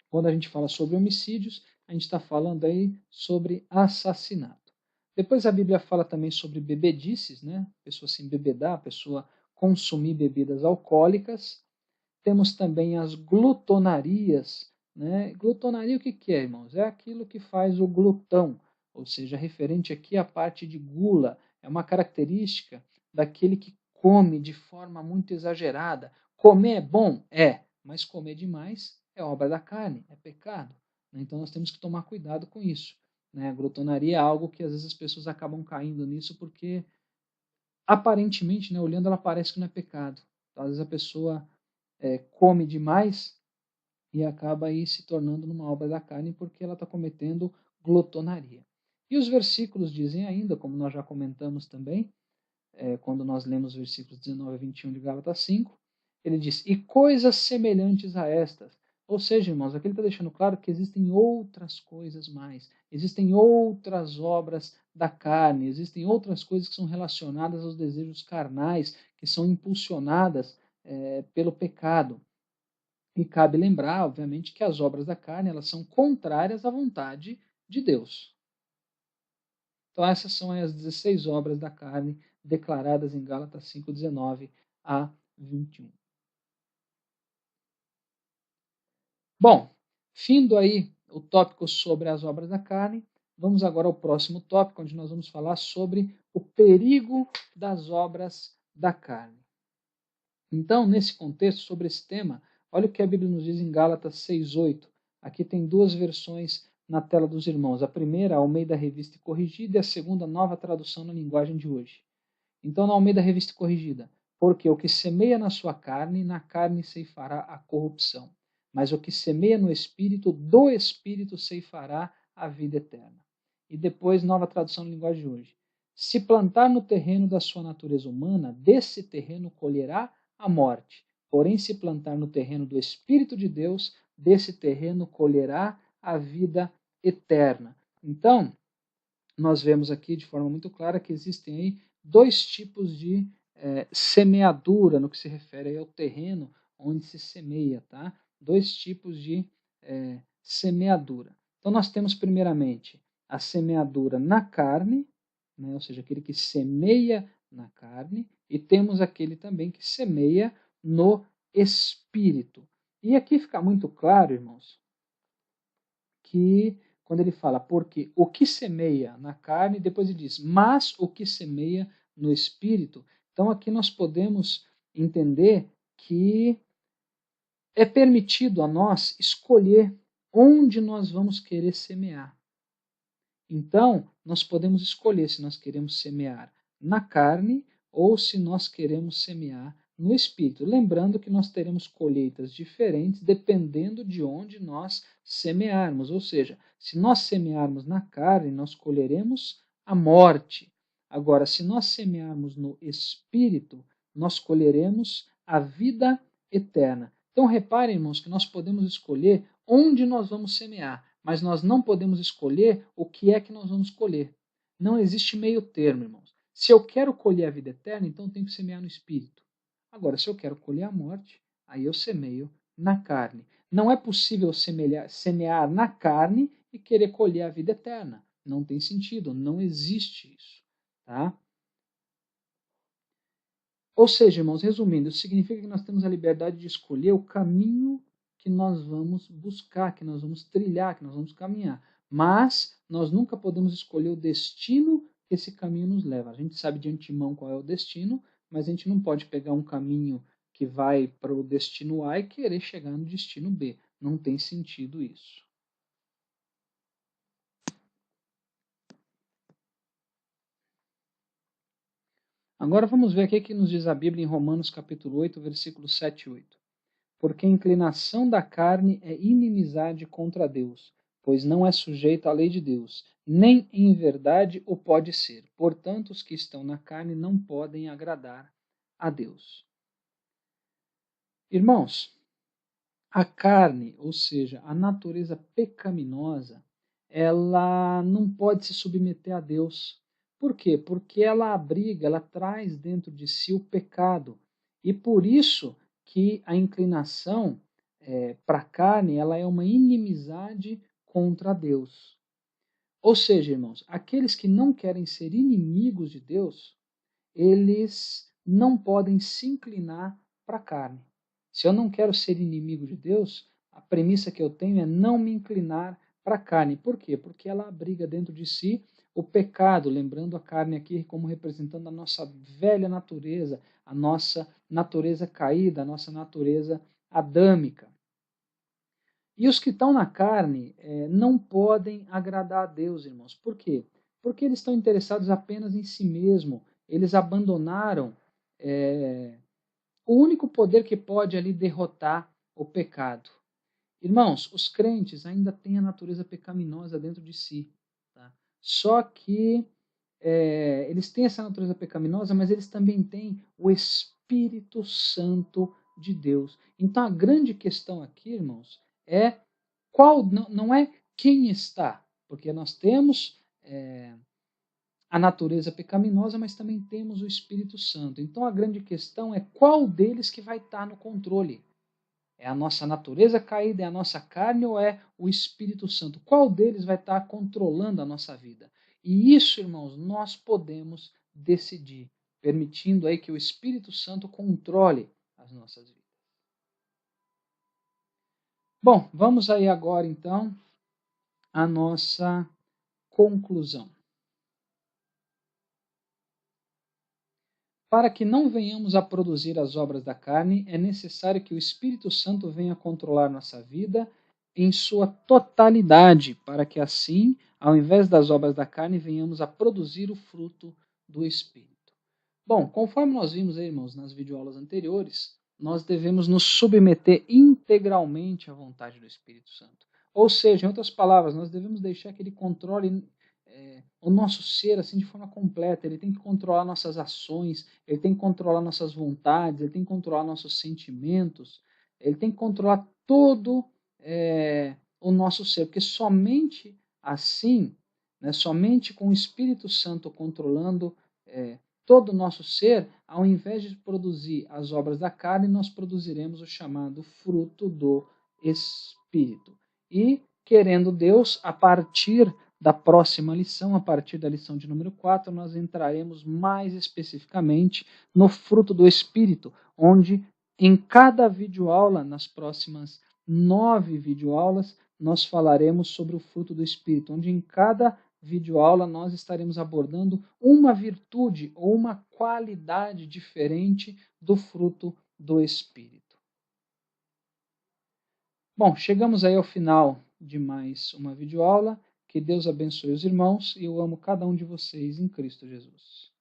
quando a gente fala sobre homicídios, a gente está falando aí sobre assassinato. Depois a Bíblia fala também sobre bebedices, né? A pessoa se embebedar, a pessoa consumir bebidas alcoólicas. Temos também as glutonarias. Né? Glutonaria o que é, irmãos? É aquilo que faz o glutão, ou seja, referente aqui à parte de gula. É uma característica daquele que come de forma muito exagerada. Comer é bom? É, mas comer demais é obra da carne, é pecado. Né? Então nós temos que tomar cuidado com isso. Né? A glutonaria é algo que às vezes as pessoas acabam caindo nisso porque aparentemente, né, olhando, ela parece que não é pecado. Então, às vezes a pessoa come demais e acaba aí se tornando numa obra da carne porque ela está cometendo glutonaria. E os versículos dizem ainda, como nós já comentamos também, quando nós lemos os versículos 19 a 21 de Gálatas 5, ele diz, e coisas semelhantes a estas. Ou seja, irmãos, aqui ele está deixando claro que existem outras coisas mais, existem outras obras da carne, existem outras coisas que são relacionadas aos desejos carnais, que são impulsionadas pelo pecado. E cabe lembrar, obviamente, que as obras da carne elas são contrárias à vontade de Deus. Então essas são as 16 obras da carne declaradas em Gálatas 5:19 a 21. Bom, findo aí o tópico sobre as obras da carne, vamos agora ao próximo tópico, onde nós vamos falar sobre o perigo das obras da carne. Então, nesse contexto, sobre esse tema, olha o que a Bíblia nos diz em Gálatas 6:8. Aqui tem duas versões na tela dos irmãos. A primeira, a Almeida Revista e Corrigida, e a segunda, Nova Tradução na Linguagem de hoje. Então, na Almeida Revista e Corrigida, porque o que semeia na sua carne, na carne ceifará a corrupção. Mas o que semeia no Espírito, do Espírito ceifará a vida eterna. E depois, Nova Tradução na Linguagem de hoje. Se plantar no terreno da sua natureza humana, desse terreno colherá a morte. Porém, se plantar no terreno do Espírito de Deus, desse terreno colherá a vida eterna. Então, nós vemos aqui de forma muito clara que existem aí dois tipos de semeadura no que se refere ao terreno onde se semeia, tá? Dois tipos de semeadura. Então, nós temos primeiramente a semeadura na carne, né? Ou seja, aquele que semeia na carne, e temos aquele também que semeia no espírito. E aqui fica muito claro, irmãos, que quando ele fala porque o que semeia na carne, depois ele diz, mas o que semeia no espírito. Então aqui nós podemos entender que é permitido a nós escolher onde nós vamos querer semear. Então, nós podemos escolher se nós queremos semear na carne ou se nós queremos semear no espírito. Lembrando que nós teremos colheitas diferentes dependendo de onde nós semearmos. Ou seja, se nós semearmos na carne, nós colheremos a morte. Agora, se nós semearmos no Espírito, nós colheremos a vida eterna. Então, reparem, irmãos, que nós podemos escolher onde nós vamos semear, mas nós não podemos escolher o que é que nós vamos colher. Não existe meio termo, irmãos. Se eu quero colher a vida eterna, então eu tenho que semear no Espírito. Agora, se eu quero colher a morte, aí eu semeio na carne. Não é possível semear na carne e querer colher a vida eterna. Não tem sentido, não existe isso. Tá? Ou seja, irmãos, resumindo, isso significa que nós temos a liberdade de escolher o caminho que nós vamos buscar, que nós vamos trilhar, que nós vamos caminhar. Mas nós nunca podemos escolher o destino que esse caminho nos leva. A gente sabe de antemão qual é o destino, mas a gente não pode pegar um caminho que vai para o destino A e querer chegar no destino B. Não tem sentido isso. Agora vamos ver aqui o que nos diz a Bíblia em Romanos capítulo 8, versículos 7 e 8. Porque a inclinação da carne é inimizade contra Deus, pois não é sujeito à lei de Deus, nem em verdade o pode ser. Portanto, os que estão na carne não podem agradar a Deus. Irmãos, a carne, ou seja, a natureza pecaminosa, ela não pode se submeter a Deus. Por quê? Porque ela abriga, ela traz dentro de si o pecado. E por isso que a inclinação para a carne, ela é uma inimizade contra Deus. Ou seja, irmãos, aqueles que não querem ser inimigos de Deus, eles não podem se inclinar para a carne. Se eu não quero ser inimigo de Deus, a premissa que eu tenho é não me inclinar para a carne. Por quê? Porque ela abriga dentro de si o pecado, lembrando a carne aqui como representando a nossa velha natureza, a nossa natureza caída, a nossa natureza adâmica. E os que estão na carne não podem agradar a Deus, irmãos. Por quê? Porque eles estão interessados apenas em si mesmo. Eles abandonaram o único poder que pode ali derrotar o pecado. Irmãos, os crentes ainda têm a natureza pecaminosa dentro de si. Tá? Só que eles têm essa natureza pecaminosa, mas eles também têm o Espírito Santo de Deus. Então a grande questão aqui, irmãos, é qual não é quem está, porque nós temos a natureza pecaminosa, mas também temos o Espírito Santo. Então a grande questão é qual deles que vai estar no controle. É a nossa natureza caída, é a nossa carne ou é o Espírito Santo? Qual deles vai estar controlando a nossa vida? E isso, irmãos, nós podemos decidir, permitindo aí que o Espírito Santo controle as nossas vidas. Bom, vamos aí agora então à nossa conclusão. Para que não venhamos a produzir as obras da carne, é necessário que o Espírito Santo venha controlar nossa vida em sua totalidade, para que assim, ao invés das obras da carne, venhamos a produzir o fruto do Espírito. Bom, conforme nós vimos aí, irmãos, nas videoaulas anteriores, nós devemos nos submeter integralmente à vontade do Espírito Santo. Ou seja, em outras palavras, nós devemos deixar que ele controle o nosso ser assim de forma completa. Ele tem que controlar nossas ações, ele tem que controlar nossas vontades, ele tem que controlar nossos sentimentos, ele tem que controlar todo o nosso ser, porque somente assim, né, somente com o Espírito Santo controlando todo o nosso ser, ao invés de produzir as obras da carne, nós produziremos o chamado fruto do Espírito. E, querendo Deus, a partir da próxima lição, a partir da lição de número 4, nós entraremos mais especificamente no fruto do Espírito, onde em cada videoaula, nas próximas 9 videoaulas, nós falaremos sobre o fruto do Espírito, onde em cada videoaula nós estaremos abordando uma virtude ou uma qualidade diferente do fruto do Espírito. Bom, chegamos aí ao final de mais uma videoaula. Que Deus abençoe os irmãos e eu amo cada um de vocês em Cristo Jesus.